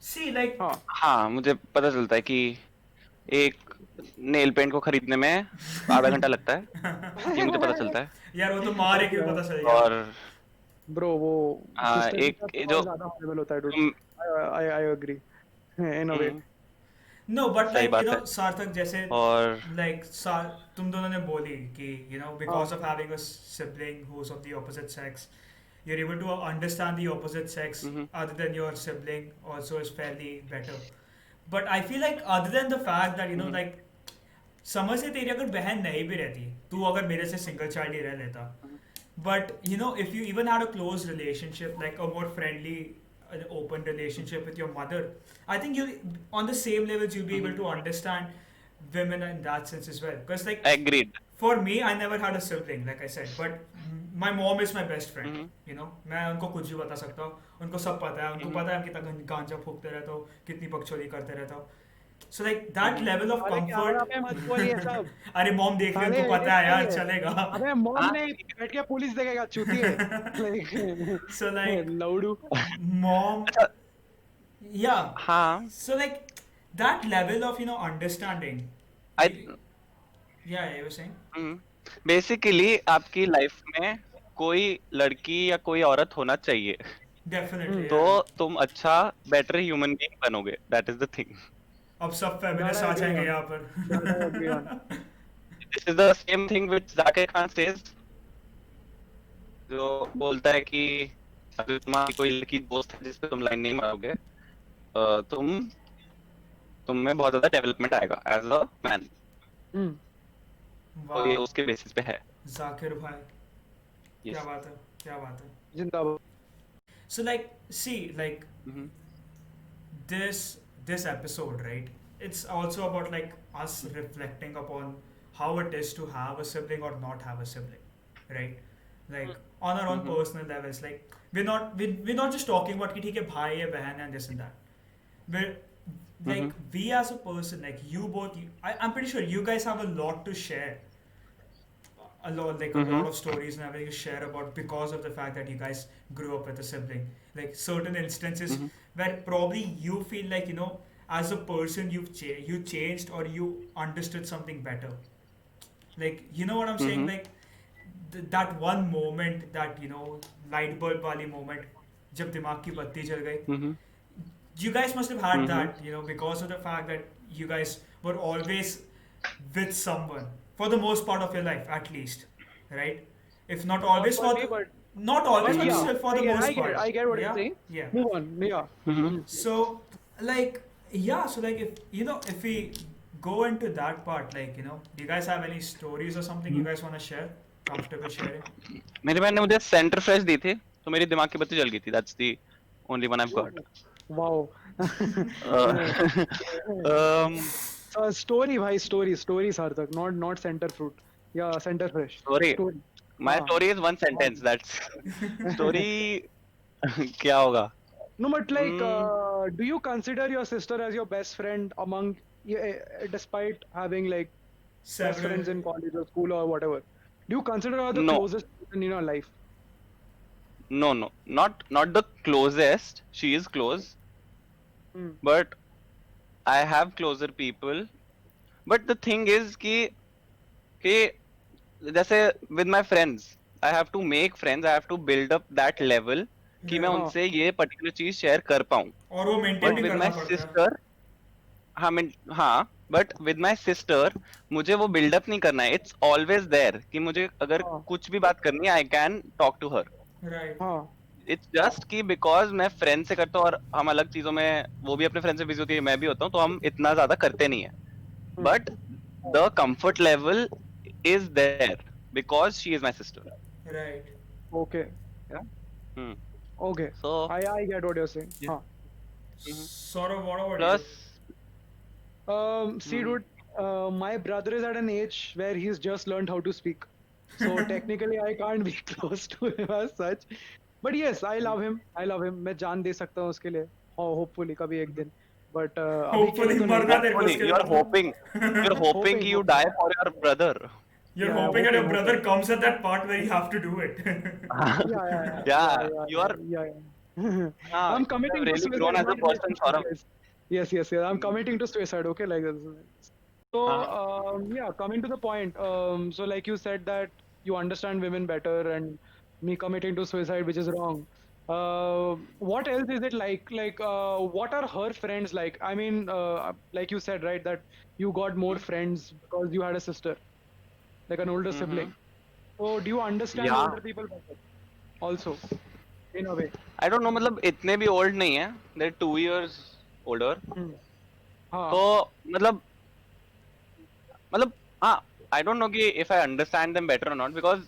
see like हाँ. हाँ, मुझे पता चलता है कि एक nail paint को खरीदने में आधा घंटा लगता है. ये मुझे पता चलता है. यार वो तो मार के पता चल गया. और Bro, वो हाँ, sister के एक साथ ये बहुत जो ज़्यादा horrible होता है, dude. तुम I agree in a way. No, but सही like बात है. सार्थक जैसे और like तुम दोनों ने बोली कि because हाँ. of having a sibling who's of the opposite sex, you're able to understand the opposite sex other than your sibling also is fairly better. But I feel like other than the fact that like समझ से तेरी अगर बहन नहीं भी रहती, तू अगर मेरे से सिंगल चाइल्ड ही रह लेता, but if you even had a close relationship, like a more friendly, an open relationship with your mother, I think you on the same levels you'll be able to understand women in that sense as well. Because like agreed. for me, I never had a sibling, like I said, but my mom is my best friend. मैं उनको कुछ भी बता सकता हूँ, उनको सब पता है, उनको पता है हम कितना गांजा फूकते रहता हूँ, कितनी पगचौली करते रहता हूँ. So like that level of अरे comfort. कैमरा पे मत बोलिए सब. अरे मॉम देख रही है, साले उनको पता है edit यार, करिए. चलेगा. अबे मॉम हाँ, ने बैठ के पुलिस देखेगा चूतिए. Like So like लौड़ू. mom, अच्छा, yeah. हाँ, So like that level of understanding. I Yeah, you were saying. Basically आपकी लाइफ में कोई लड़की या कोई औरत होना चाहिए. Definitely. तो Yeah. तुम अच्छा बेटर ह्यूमन बीइंग बनोगे. That is the thing. अब सब That फेमिनिस्ट I आ agree जाएंगे on. यहाँ That I agree on. पर. This is the same thing which Zakir Khan says, जो बोलता है कि अगर तुम्हारी कोई लड़की दोस्त है जिस पे तुम लाइन नहीं मारोगे, तुम में बहुत ज्यादा डेवलपमेंट आएगा एज अ मैन. Hmm. तो ये वाह, उसके बेसिस पे है. जाकिर भाई, क्या यस. बात है, क्या बात है. जिंदाबाद. So like, see, like this episode, right? It's also about like us reflecting upon how it is to have a sibling or not have a sibling, right? Like on our own personal levels, like we're not just talking about कि ठीक है भाई है बहन है and this and that. We're like we as a person, like you both, I'm pretty sure you guys have a lot to share. A lot, like a lot of stories and everything to share about because of the fact that you guys grew up with a sibling. Like certain instances where probably you feel like as a person you changed or you understood something better. Like you know what I'm saying? Like that one moment, that light bulb wali moment, जब दिमाग की बत्ती जल गई. You guys must have had that, because of the fact that you guys were always with someone for the most part of your life, at least, right? If not always, for me, but not always, but yeah, still for the most part. I get what Yeah? you're saying. Yeah. Move on. Yeah. So, like, yeah. So, like, if we go into that part, like, do you guys have any stories or something you guys want to share? Comfortable sharing? मेरी बहन ने मुझे centre fresh दी थी, तो मेरी दिमाग की बत्ती जल गई थी. That's the only one I have got. Wow. Story, bhai, story, Sarthak, not center fruit. Yeah, center fresh. Story. My हाँ. story is one sentence. That's story. क्या होगा? No, but like, do you consider your sister as your best friend among, despite having like best friends in college or school or whatever? Do you consider her the No. closest person in your life? No, not the closest. She is close, but I have closer people. But the thing is कि जैसे with my friends, I have to make friends. I have to build up that level कि मैं उनसे ये particular चीज share कर पाऊँ. और वो maintain But भी with करना my पड़ता है. sister, हाँ, but with my sister मुझे वो build up नहीं करना है. It's always there कि मुझे अगर कुछ भी बात करनी है, I can talk to her. Right. हाँ. It's just कि because मैं friend से करता हूँ और हम अलग चीजों में, वो भी अपने friend से busy होती है, मैं भी होता हूँ, तो हम इतना ज्यादा करते नहीं है. But the comfort level is there because she is my sister. Right. Okay. Hmm. Okay. So I get what you're saying. Yeah. हाँ. Sort of, what about plus you? See, dude, My brother is at an age where he's just learned how to speak. So technically, I can't be close to him as such. But yes, I love him. I love him. मैं जान दे सकता हूँ उसके लिए. Hopefully कभी एक दिन. But अभी के लिए Hopefully तो नहीं. मरना तेरे को Hopefully, उसके लिए you're hoping, मतलब you're hoping Hoping, you hoping. die for your brother. you're Yeah, hoping that your hoping, brother hoping. comes at that part where you have to do it. Yeah, you are. Yeah. I'm You committing have to really suicide. grown as a Not person, relationship, Saurabh. guys. Yes. I'm committing to suicide. Okay, like this. So, हाँ. yeah, coming to the point. So like you said that you understand women better, and me committing to suicide, which is wrong. What else is it like? Like, what are her friends like? I mean, like you said, right, that you got more friends because you had a sister, like an older Mm-hmm. sibling. So, do you understand Yeah. older people better? Also, in a way. I don't know, मतलब इतने भी old नहीं है. They're 2 years older. Hmm. हाँ. तो मतलब हाँ, I don't know कि if I understand them better or not because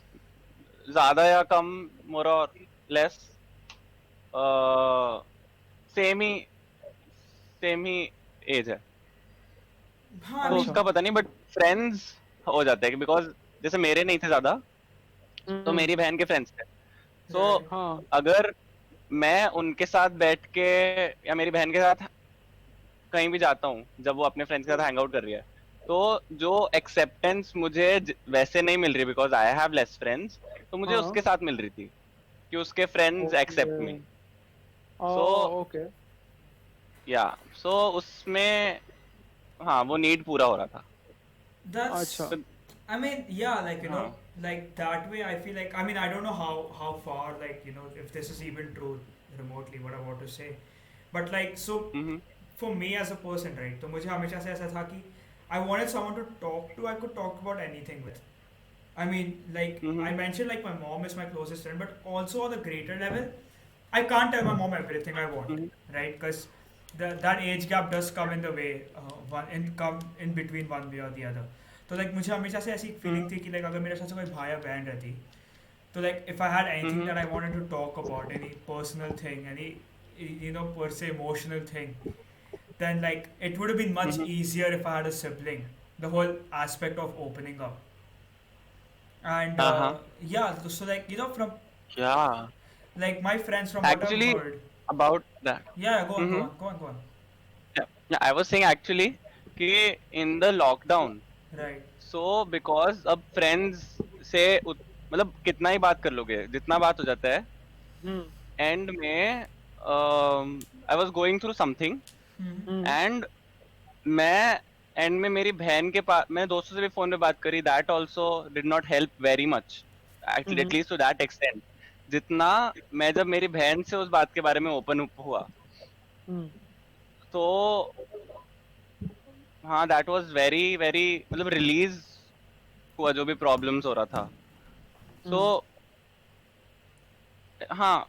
ज़्यादा या कम more or less सेम ही एज है. हाँ, I तो mean, अच्छा. उसका पता नहीं बट फ्रेंड्स हो जाते हैं बिकॉज जैसे मेरे नहीं थे ज्यादा तो Hmm. मेरी बहन के फ्रेंड्स थे. तो right. हाँ. अगर मैं उनके साथ बैठ के या मेरी बहन के साथ कहीं भी जाता हूँ जब वो अपने फ्रेंड्स के साथ हैंग आउट कर रही है तो जो एक्सेप्टेंस मुझे वैसे नहीं मिल रही because I have less friends तो मुझे हाँ. उसके साथ मिल रही थी कि उसके फ्रेंड्स एक्सेप्ट मी. Okay. सो Oh, okay. या सो उसमें हाँ वो नीड पूरा हो रहा था. That's, अच्छा. तो I mean, yeah, like हाँ. like that way. I feel like, I mean, I don't know how far, like if this is even true remotely, what I want to say, but like, so hmm. for me as a person, right? तो मुझे हमेशा से ऐसा था कि I wanted someone to talk to. I could talk about anything with. I mean, like I hmm. mentioned, like my mom is my closest friend, but also on the greater level, I can't tell my mom everything I want, hmm. right? Because that age gap does come in the way, come in between one way or the other. तो like मुझे हमेशा से ऐसी feeling थी कि like अगर मेरे साथ से कोई भाई या बहन रहती तो like if I had anything hmm. that I wanted to talk about, any personal thing, any per se emotional thing, then like it would have been much hmm. easier if I had a sibling. The whole aspect of opening up, and हाँ हाँ. yeah, so like from Yeah. like my friends, from what I've Actually, heard. about that. Yeah, go on, go Mm-hmm. on, go on, go on. Yeah. Yeah, I was saying actually कि in the lockdown, Right. so because अब friends से मतलब कितना ही बात कर लोगे जितना बात हो जाता है Hmm. end में I was going through something Hmm. Hmm. and मैं एंड में मेरी बहन के पास मैं दोस्तों से भी फोन पे बात करी that also did not help very much actually Hmm. At least to that extent जितना मैं जब मेरी बहन से उस बात के बारे में ओपन अप हुआ Hmm. तो हाँ दैट वाज वेरी वेरी मतलब रिलीज हुआ जो भी प्रॉब्लम्स हो रहा था. सो हाँ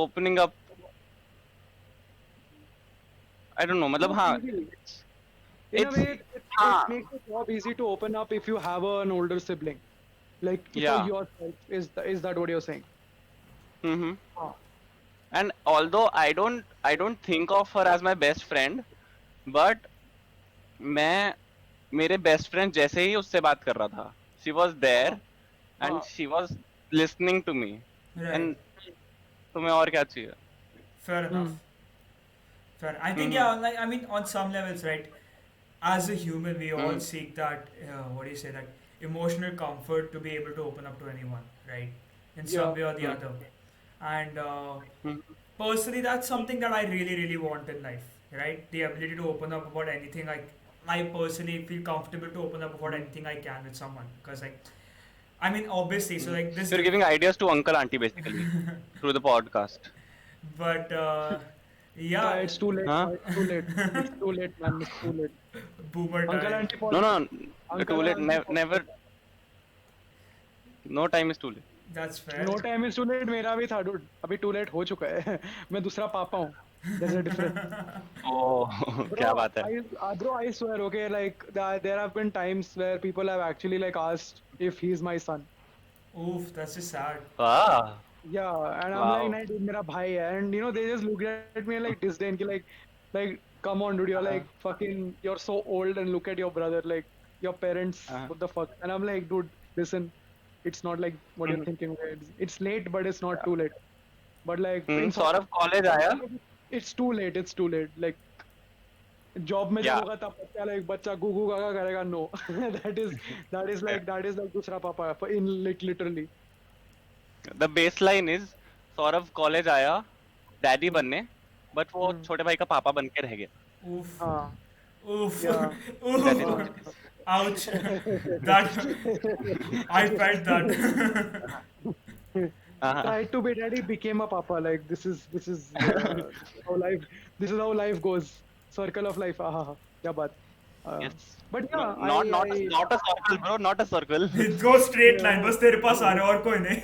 opening up I don't no मतलब हाँ In a it's way, it हाँ makes the job easy to open up if you have an older sibling. Like for yeah. yourself, is that what you're saying? Mm-hmm. हाँ. And although I don't think of her as my best friend, but मैं मेरे best friend जैसे ही उससे बात कर रहा था. She was there and हाँ. she was listening to me. Right. And तुम्हें और क्या चाहिए? Fair Hmm. enough. Fair. I think, Mhm. yeah, like I mean, on some levels, right? As a human, we all Mhm. seek that. What do you say? That emotional comfort to be able to open up to anyone, right? In some Yeah. way or the Mhm. other. And Mhm. personally, that's something that I really, really want in life, right? The ability to open up about anything. Like I personally feel comfortable to open up about anything I can with someone, because like, I mean, obviously, so like this, You're giving ideas to uncle auntie basically through the podcast. but Yeah, yeah, it's too late. Huh? It's too late. It's too late, man. It's too late. boomer Uncle time. auntie No, podcast. no, too late. Never. No time is too late. That's fair. No time is too late. मेरा भी था, dude. अभी too late हो चुका है. मैं दूसरा पापा हूँ. There's a difference. Oh, क्या बात है? Bro, I swear, okay, like there have been times where people have actually like asked if he's my son. Oof, that's just sad. Ah, Yeah, and I'm like, wow. नहीं, dude, मेरा भाई है, and they just looked at me like disdain, कि like come on, dude, you're like fucking, you're so old, and look at your brother, like your parents, what the fuck? And I'm like, dude, listen, it's not like what you're thinking. It's late, but it's not too late. But like in Saurabh college आया. it's too late. It's too late. Like job में जब Yeah. होगा तब बच्चा like बच्चा गुगु गागा करेगा. No that is like दूसरा पापा in like literally. The baseline is Saurabh college आया डैडी बनने, बट वो छोटे भाई का पापा बन के रह गया. Oof. हाँ Oof. Yeah. Oof. Ouch. That I felt that. Tried to be daddy, became a papa. Like this is how life. This is how life goes. Circle of life. क्या बात. Yes. But yeah, Not a circle, bro. Not a circle. It goes straight line. बस तेरे पास आ रहे हो और कोई नहीं.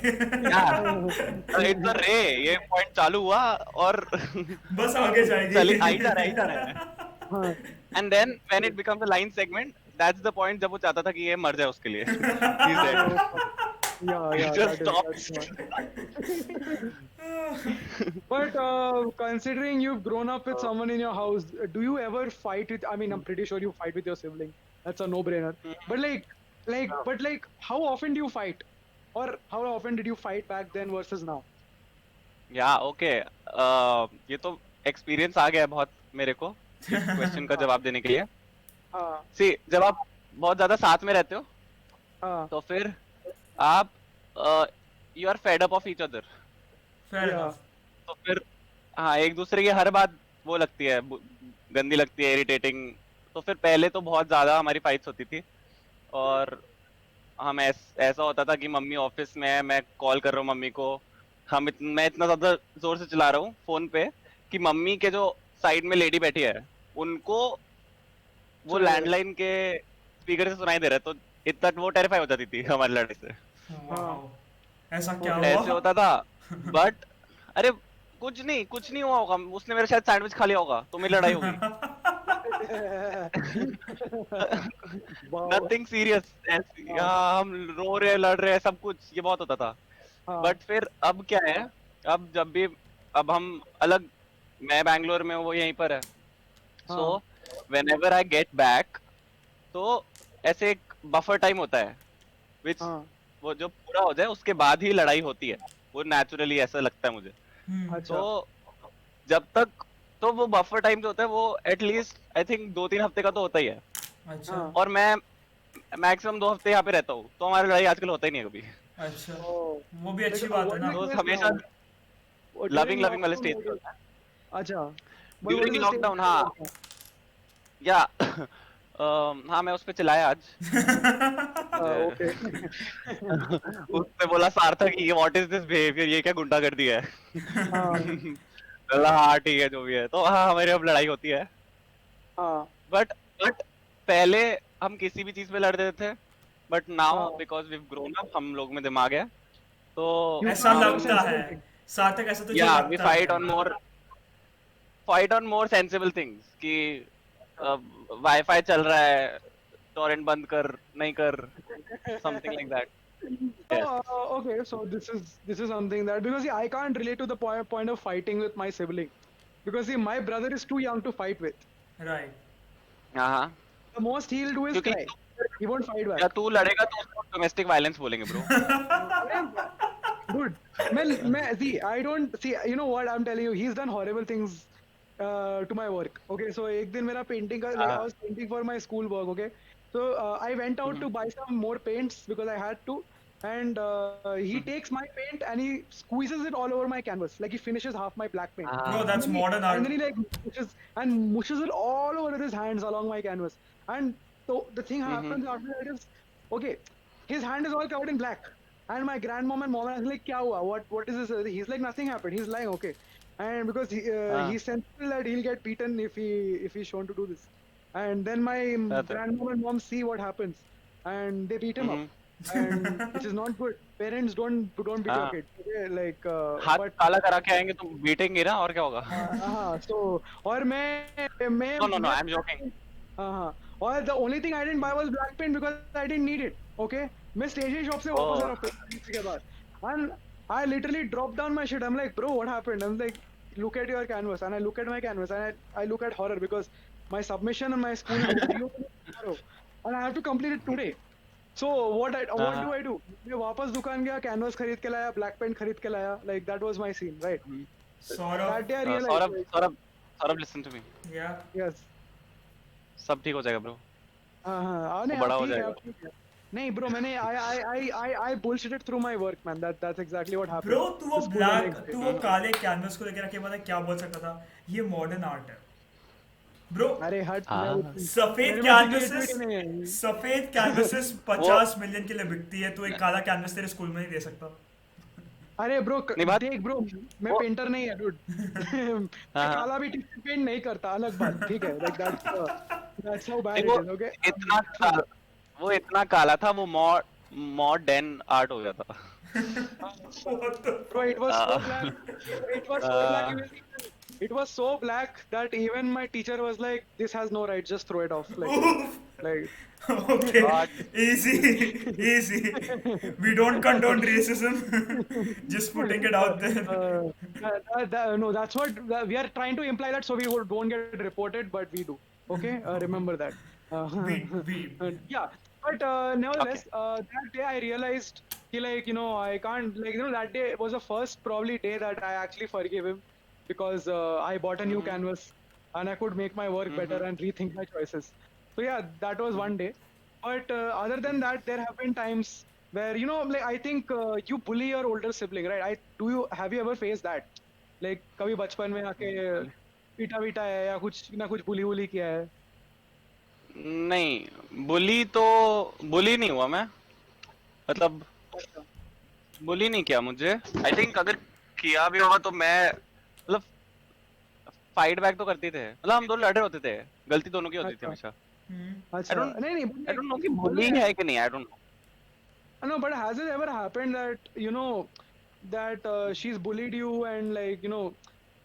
Yeah. It's a ray. ये point चालू हुआ और बस आगे जाएगी. चली आई जा रहा है. And then when it becomes a line segment, that's the point जब वो चाहता था कि ये मर जाए उसके लिए. He said. Yeah, Just that's stops. But considering you've grown up with someone in your house, do you ever fight with? I mean, I'm pretty sure you fight with your sibling. That's a no-brainer. But how often do you fight, or how often did you fight back then versus now? Yeah, okay. ये तो experience आ गया है बहुत मेरे को इस question का जवाब देने के लिए. हाँ See, जब आप बहुत ज़्यादा साथ में रहते हो, हाँ तो फिर आप you are fed up of each other. Fair Yeah. enough. तो फिर हाँ एक दूसरे की हर बात वो लगती है गंदी लगती है इरिटेटिंग. तो फिर पहले तो बहुत ज़्यादा हमारी फाइट्स होती थी और हम ऐसा होता था कि मम्मी ऑफिस में है, मैं कॉल कर रहा हूँ मम्मी को, मैं इतना ज़्यादा जोर से चला रहा हूँ फोन पे कि मम्मी के जो साइड में लेडी बैठी है उनको वो लैंडलाइन के स्पीकर से सुनाई दे रहा है. तो इतना वो टेरिफाई हो जाती थी हमारी लड़ाई से. Wow. ऐसा क्या ऐसे हुआ? होता था. बट अरे कुछ नहीं हुआ होगा, उसने मेरे शायद सैंडविच खा लिया होगा तो मेरी लड़ाई होगी. Wow. Nothing serious. हम रो रहे लड़ रहे सब कुछ ये बहुत होता था. हाँ बट फिर अब क्या है, अब जब भी अब हम अलग, मैं बैंगलोर में हूँ वो यहीं पर है. So whenever I get back तो ऐसे एक बफर टाइम होता है which हाँ वो जो पूरा हो जाए उसके बाद ही लड़ाई होती है. वो नेचुरली ऐसा लगता है मुझे. अच्छा तो जब तक तो वो बफर टाइम जो होता है वो एटलीस्ट आई थिंक 2-3 हफ्ते का तो होता ही है. अच्छा. हाँ. और मैं मैक्सिमम 2 हफ्ते यहाँ पे रहता हूँ तो हमारी लड़ाई आजकल होता ही नहीं है कभी. अच्छा. Oh. वो भी अच्छी बात है ना. तो हमेशा लविंग वाले स्टेज पे होता है. अच्छा During lockdown, हाँ. या हाँ मैं उस पे चलाया आज. ओके उसने बोला सार्थक ये व्हाट इज दिस बिहेवियर, ये क्या गुंडागर्दी है. हाँ ठीक है जो भी है. तो हाँ हमारी अब लड़ाई होती है. हाँ बट पहले हम किसी भी चीज पे लड़ देते थे. बट नाउ हाँ. बिकॉज वी ग्रोन अप हम लोग में दिमाग है तो ऐसा हाँ, लगता sensible है. सार्थक ऐसा तो या लगता वी है. Fight on more sensible things कि वाईफाई चल रहा है टॉरेंट बंद कर नहीं कर something like that. Okay, so this is something that, because see, I can't relate to the point of fighting with my sibling, because see, my brother is too young to fight with. Right. हाँ The most he'll do is क्योंकि cry. He won't fight या back. तू लड़ेगा तो उसको domestic violence बोलेंगे bro. Dude, see, I don't see. You know what I'm telling you? He's done horrible things to my work. Okay, so एक दिन मेरा painting का, like, I was painting for my school work. Okay, so I went out to buy some more paints because I had to, and he takes my paint and he squeezes it all over my canvas. Like he finishes half my black paint. No, that's modern art. And then he like mushes it all over his hands along my canvas. And so the thing happens after that is, okay, his hand is all covered in black. And my grandmom and mom are like, "Kya hua? What is this?" He's like, "Nothing happened." He's lying, okay. And because he's sensible that he'll get beaten if he's shown to do this. And then my grandmom and mom see what happens, and they beat him up. And which is not good. Parents don't beat your kid. Okay? Like हाथ काला करा के आएंगे तो बीटेंगे ना और क्या होगा. So और मैं No, I'm joking. और the only thing I didn't buy was black paint because I didn't need it. Okay, मैं stationery shop से वापस आ रहा हूँ के बाद, and I literally dropped down my shit. I'm like, bro, what happened? I'm like, look at your canvas, and I look at my canvas, and I look at horror because my submission and my school is due tomorrow, and I have to complete it today. So what do I do? मैं वापस दुकान गया, canvas खरीद के लाया, black pen खरीद के लाया. Like that was my scene, right? Saurabh, That day I realized. Saurabh, listen to me. yeah. Yes. सब ठीक हो जाएगा bro. हाँ नहीं, बड़ा हो ठीक है, जाएगा. अब ठीक है. नहीं bro, मैंने I bullshitted through my work, man. That's exactly what happened. Bro, तू वो The school black, next day. तू वो काले कैनवस को लेकर रखे पता क्या बोल सकता था? ये मॉडर्न आर्ट है. ब्रो, अरे हट. सफेद कैनवसेस, सफेद कैनवसेस 50 मिलियन के लिए बिकती है, तो एक काला कैनवस तेरे स्कूल में नहीं दे सकता. अरे ब्रो नहीं बात- देख ब्रो, मैं पेंटर नहीं है डूड. मैं काला भी पेंट नहीं करता, अलग बात, ठीक है. Like that's how bad it वो is, okay? वो इतना काला था, वो मॉडर्न आर्ट हो गया था. What the Bro, it was so black. It was so black. It was so black that even my teacher was like, "This has no right. Just throw it off." Like Okay, God. easy. We don't condone racism. Just putting it out there. no, that's what we are trying to imply that so we don't get reported, but we do. Okay, remember that. We. Yeah, but nevertheless, that day I realized like, I can't, like, that day was the first probably day that I actually forgave him, because I bought a new canvas and I could make my work better and rethink my choices. So yeah, that was one day. But other than that, there have been times where, like, I think you bully your older sibling, right? Have you ever faced that? Like, कभी बचपन में आके पीटा है या कुछ ना कुछ बुली किया है? नहीं, बुली नहीं हुआ मैं, मतलब बुली नहीं किया मुझे. आई थिंक अगर किया भी होगा तो मैं मतलब फाइट बैक तो करते थे, मतलब हम दोनों लड़े होते थे, गलती दोनों की होती थी हमेशा. अच्छा, नहीं I don't know कि बुली है कि नहीं, I don't know. No, but has it ever happened that that she's bullied you and, like,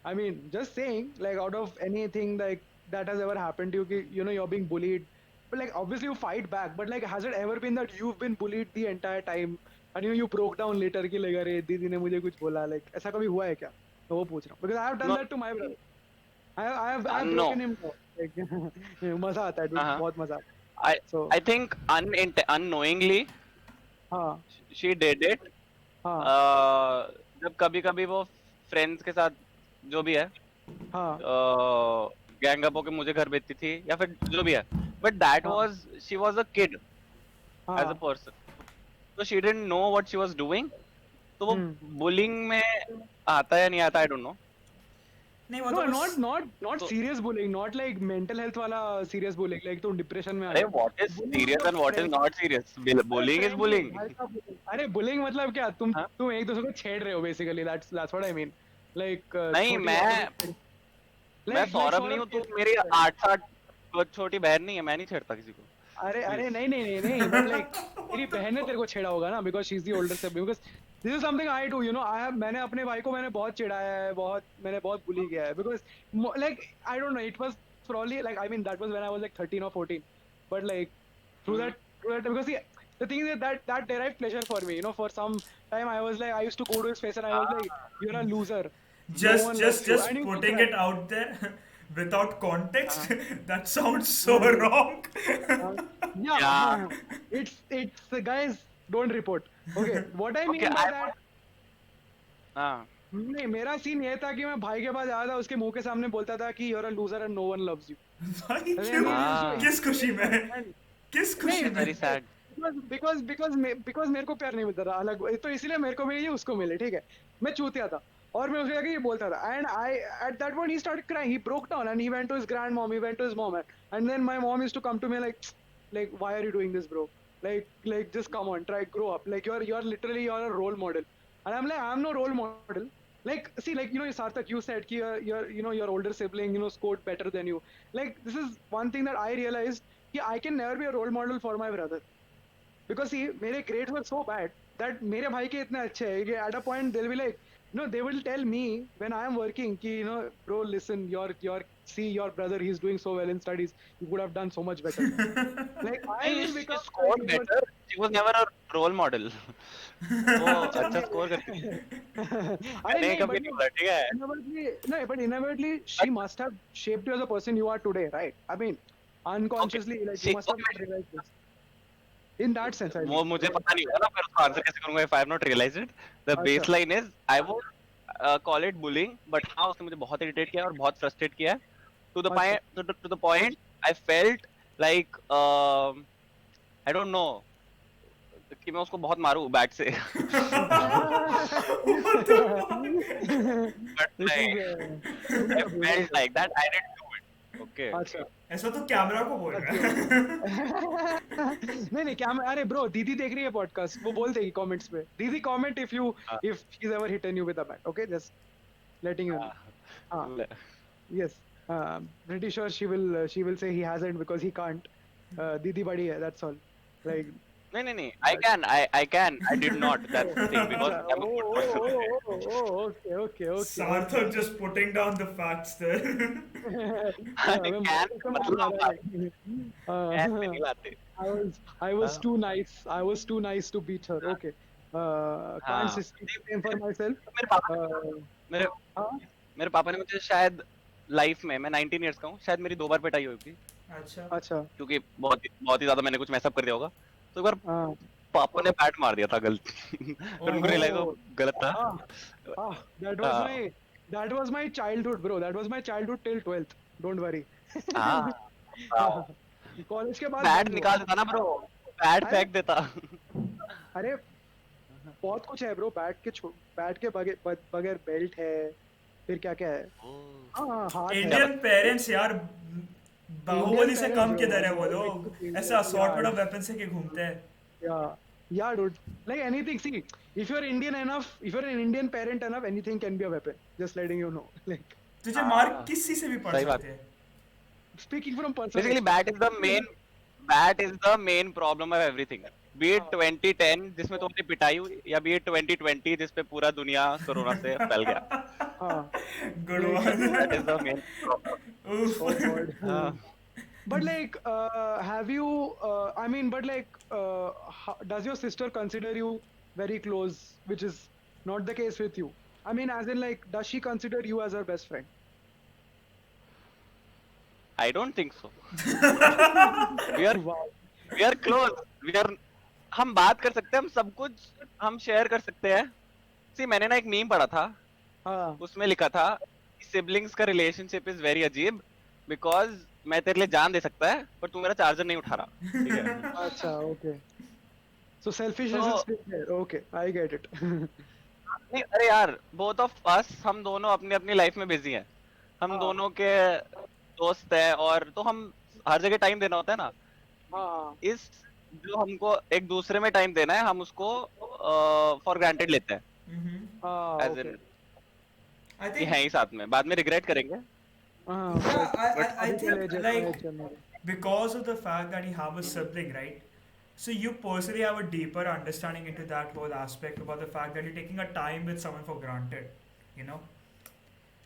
I mean, just saying, like, out of anything like that has ever happened to you, you're being bullied, but like obviously you fight back, but like has it ever been that you've been bullied the entire time and you broke down later कि like अरे दीदी ने मुझे कुछ बोला, like ऐसा कभी हुआ है क्या? तो वो पूछ रहा हूँ, because I have done No. that to my brother. I have No. broken him down. Like मजा आता है dude, बहुत मजा आता है. So I think unknowingly हाँ she did it. हाँ जब कभी वो फ्रेंड्स के साथ जो भी है हाँ गैंग अप होके मुझे घर भेजती थी या फिर जो भी है, but that was she was a kid as a person, तो she didn't know what she was doing, तो वो बुलिंग में आता है या नहीं आता, आई डोंट नो. नहीं No, मतलब not serious bullying, not like mental health वाला serious bullying, like तुम depression में आ अरे गए. What is serious and what is not serious, bullying is bullying. अरे bullying मतलब क्या, तुम हाँ? तुम एक दूसरे को छेड़ रहे हो basically, that's what I mean. Like नहीं, मैं सौरभ नहीं हूँ, तू मेरी 8-7 छोटी बहन नहीं है, मैं नहीं छेड़ता किसी को. अरे नहीं but like तेरी बहन ने तेरे को छेड़ा होगा ना, because she's the older sibling, because this is something I do, मैंने अपने भाई को मैंने बहुत चिढ़ाया है, मैंने बहुत बुली किया है, because like I don't know, it was probably like, I mean, that was when I was like 13 or 14, but like through that because see, the thing is that derived pleasure for me, for some time I was like, I used to go to his face and I was like, you're a loser. just putting it out there without context. That sounds so wrong. Yeah. It's guys, don't report. Okay, what I mean Okay, by that, हाँ, नहीं, मेरा scene ये था कि मैं भाई के पास आया था, उसके मुंह के सामने बोलता था कि you're a loser and no one loves you. भाई क्यों? किस खुशी में? किस खुशी में? very sad. because मेरे को प्यार नहीं मिलता था अलग, तो इसलिए मेरे को मिली, उसको मिले, ठीक है. मैं चूतिया था और मैं उसके आगे ये बोलता था, and I at that point he started crying, he broke down and he went to his grandmom, he went to his mom, and then my mom used to come to me like why are you doing this, bro? Like just come on, try, grow up, like you're literally a role model. And I'm like, I'm no role model. Like, see, like, Sarthak, you said your older sibling, scored better than you. Like, this is one thing that I realized, I can never be a role model for my brother. Because see, मेरे grades were so bad that मेरे भाई के इतने अच्छे हैं कि at a point they'll be like, they will tell me when I am working कि, bro, listen, see your brother, he's doing so well in studies, you could have done so much better. Like, I will She become scored better. She was never a role model वो अच्छा score करती थी अरे मैंने नहीं, कभी but नहीं बोला ठीक है inevitably, no, but inevitably she must have shaped you as a person you are today, right? I mean, okay unconsciously, like you must have not realized this. In that sense, I वो mean. मुझे पता नहीं होगा ना फिर उसका answer कैसे करूंगा if I have not realized it the अच्छा, baseline is I would call it bullying but हाँ उसने मुझे बहुत इरिटेट किया और बहुत फ्रस्ट्रेट किया to the अच्छा. point to the point I felt like I don't know कि मैं उसको बहुत मारूं बैट से but This like is I felt like that I didn't do it okay अच्छा. ऐसा तो कैमरा को बोल रहा है नहीं नहीं क्या अरे ब्रो दीदी देख रही है पॉडकास्ट वो बोल देगी कमेंट्स पे दीदी कमेंट इफ यू हाँ, if she is ever hitting you with a bat okay just letting you know हाँ ले- yes pretty sure she will say he hasn't because he can't दीदी बड़ी है that's all like नहीं I can I did not that's the thing because I'm a good person okay okay Sarthak just putting down the facts there I can मतलब can में नहीं लाते I was too nice. I was too nice to beat her. Okay. Can't हाँ speak same for myself. मेरे पापा मेरे हाँ मेरे पापा ने मुझे शायद लाइफ में मैं 19 इयर्स का हूँ शायद मेरी 2 बार पिटाई हुई थी अच्छा अच्छा क्योंकि बहुत ही ज्यादा मैंने कुछ मैसअप कर दिया होगा तो एक बार हाँ पापा ने बैट मार दिया था गलती फिर उनको रियलाइज हो गलत था हाँ हाँ that was my childhood bro. That was my childhood till 12th. Don't worry. हाँ कॉलेज के बाद बैट बंद निकाल हुआ. देता ना ब्रो बैट अरे फेंक देता अरे बहुत कुछ है ब्रो बैट के बगैर बेल्ट है फिर क्या क्या है हाँ हाथ है इंडियन पेरेंट्स यार बाहुबली से parents, कम bro. किधर है वो Like, लोग Indian- ऐसे असॉर्टेड yeah. ऑफ वेपन से के घूमते हैं Yeah, dude. Like anything, see, if you're Indian enough, if you're an Indian parent enough, anything can be a weapon. Just letting you know. Like, तुझे मार किसी से भी पड़ सही बात सकते हैं speaking from personal basically bat is the main problem of everything B it 2010 जिसमें तुम्हारी पिटाई हुई या बी इट 2020 जिस पे पूरा दुनिया कोरोना से फैल गया हाँ, good one that is the main problem oh God. But like, have you? I mean, but like, does your sister consider you very close? Which is not the case with you. I mean, as in like, does she consider you as her best friend? I don't think so Wow. We are close we are हम बात कर सकते हैं हम सब कुछ हम share कर सकते हैं सी मैंने ना एक मीम पढ़ा था हाँ. उसमें लिखा था सिबलिंग्स का रिलेशनशिप इज वेरी अजीब बिकॉज मैं तेरे लिए जान दे सकता है पर तू मेरा चार्जर नहीं उठा रहा ठीक है अच्छा, okay. So selfishness is still there. Okay, I get it. नहीं अरे यार बोथ ऑफ अस हम दोनों अपनी अपनी लाइफ में बिजी हैं हम हाँ. दोनों के दोस्त हैं और तो हम हर जगह टाइम देना होता है ना हाँ. इस जो हमको एक दूसरे में टाइम देना है हम उसको फॉर ग्रांटेड लेते हैं हाँ. As Okay. इन आई कि थिंक हैं ही साथ में बाद में रिग्रेट करेंगे हाँ. Yeah, I अभी के लिए think just like let you know. because of the fact that you have a sibling, right? So you personally have a deeper understanding into that whole aspect about the fact that you're taking a time with someone for granted, you know?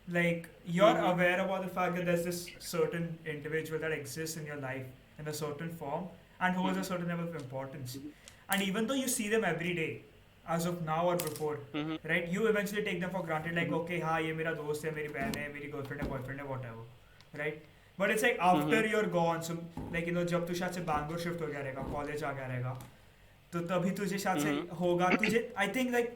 Like you're aware about the fact that there's this certain individual that exists in your life in a certain form and holds a certain level of importance. And even though you see them every day, as of now or before, right? You eventually take them for granted, like, okay, हाँ ये मेरा दोस्त है, मेरी बहन है, मेरी girlfriend है, boyfriend है, whatever, right? But it's like after you're gone, so like you know जब तू शायद से बैंगलोर शिफ्ट हो गया रहेगा, कॉलेज आ गया रहेगा, तो तभी तुझे शायद से होगा तुझे I think like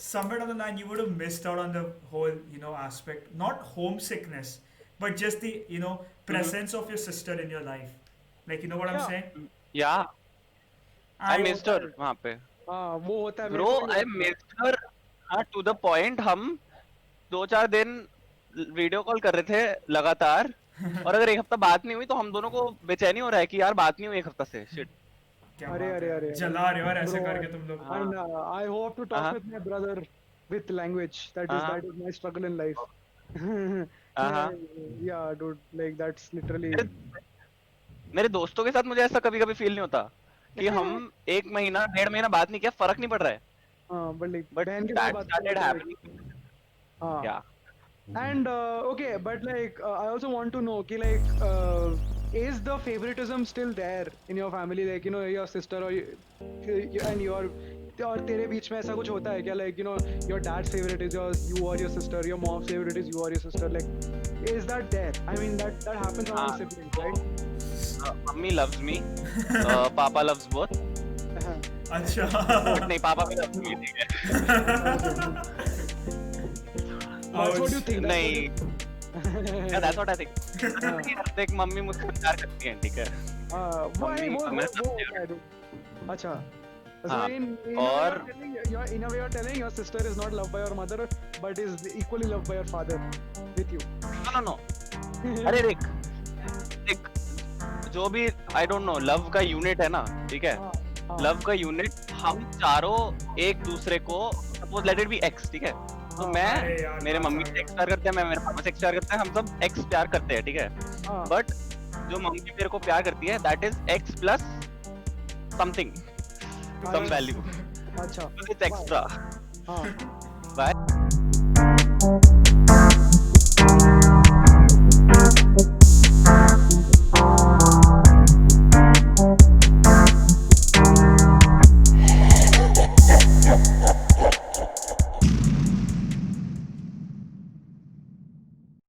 somewhere down the line you would have missed out on the whole you know aspect, not homesickness, but just the you know presence of your sister in your life, like you know what I'm Yeah. saying? या आई And missed हर वहां पे हाँ वो होता है मेरे bro को भी आई होता है। मिस्ड हर हाँ टू द पॉइंट हम 2-4 दिन वीडियो कॉल कर रहे थे लगातार और अगर एक हफ्ता बात नहीं हुई तो हम दोनों को बेचैनी हो रहा है कि यार बात नहीं हुई एक हफ्ता से शिट क्या अरे, बात अरे, है, अरे, जला रहे हो यार ऐसे Bro, करके तुम लोग And I hope to talk Uh-huh. with my brother with language. That is my struggle in life. Uh-huh. Yeah, dude, like that's literally. मेरे दोस्तों के साथ मुझे ऐसा कभी कभी फील नहीं होता कि हम 1 महीना 1.5 महीना बात नहीं किया फर्क नहीं पड़ रहा है हाँ, but like बट बहन के दैट साथ स्टार्टेड बात हैपनिंग हाँ. या And okay, but like I also want to know कि like is the favoritism still there in your family, like you know your sister or and your और तेरे बीच में ऐसा कुछ होता है क्या, like you know your dad's favorite is you or your sister, your mom's favorite is you or your sister, like is that there? I mean that happens among siblings, right? Mummy loves me, Papa loves both. अच्छा But नहीं, Papa भी loves me, ठीक है. That's what you think. नहीं, yeah, that's what I think. देख mummy मुझसे प्यार करती है, ठीक है. अच्छा. So हाँ, in और in a way you're telling your sister is not loved by your mother but is equally loved by your father with you. no. अरे देख जो भी I don't know love का यूनिट है ना, ठीक है. लव का यूनिट हम चारों एक दूसरे को suppose let it be x, ठीक है. तो मैं मेरे मम्मी से एक्स प्यार करते हैं, मैं मेरे पापा से एक्स प्यार करते हैं, हम सब एक्स प्यार करते हैं, ठीक है. बट जो मम्मी मेरे को प्यार करती है that is X plus something, some value. अच्छा. It's extra. हाँ. बाय.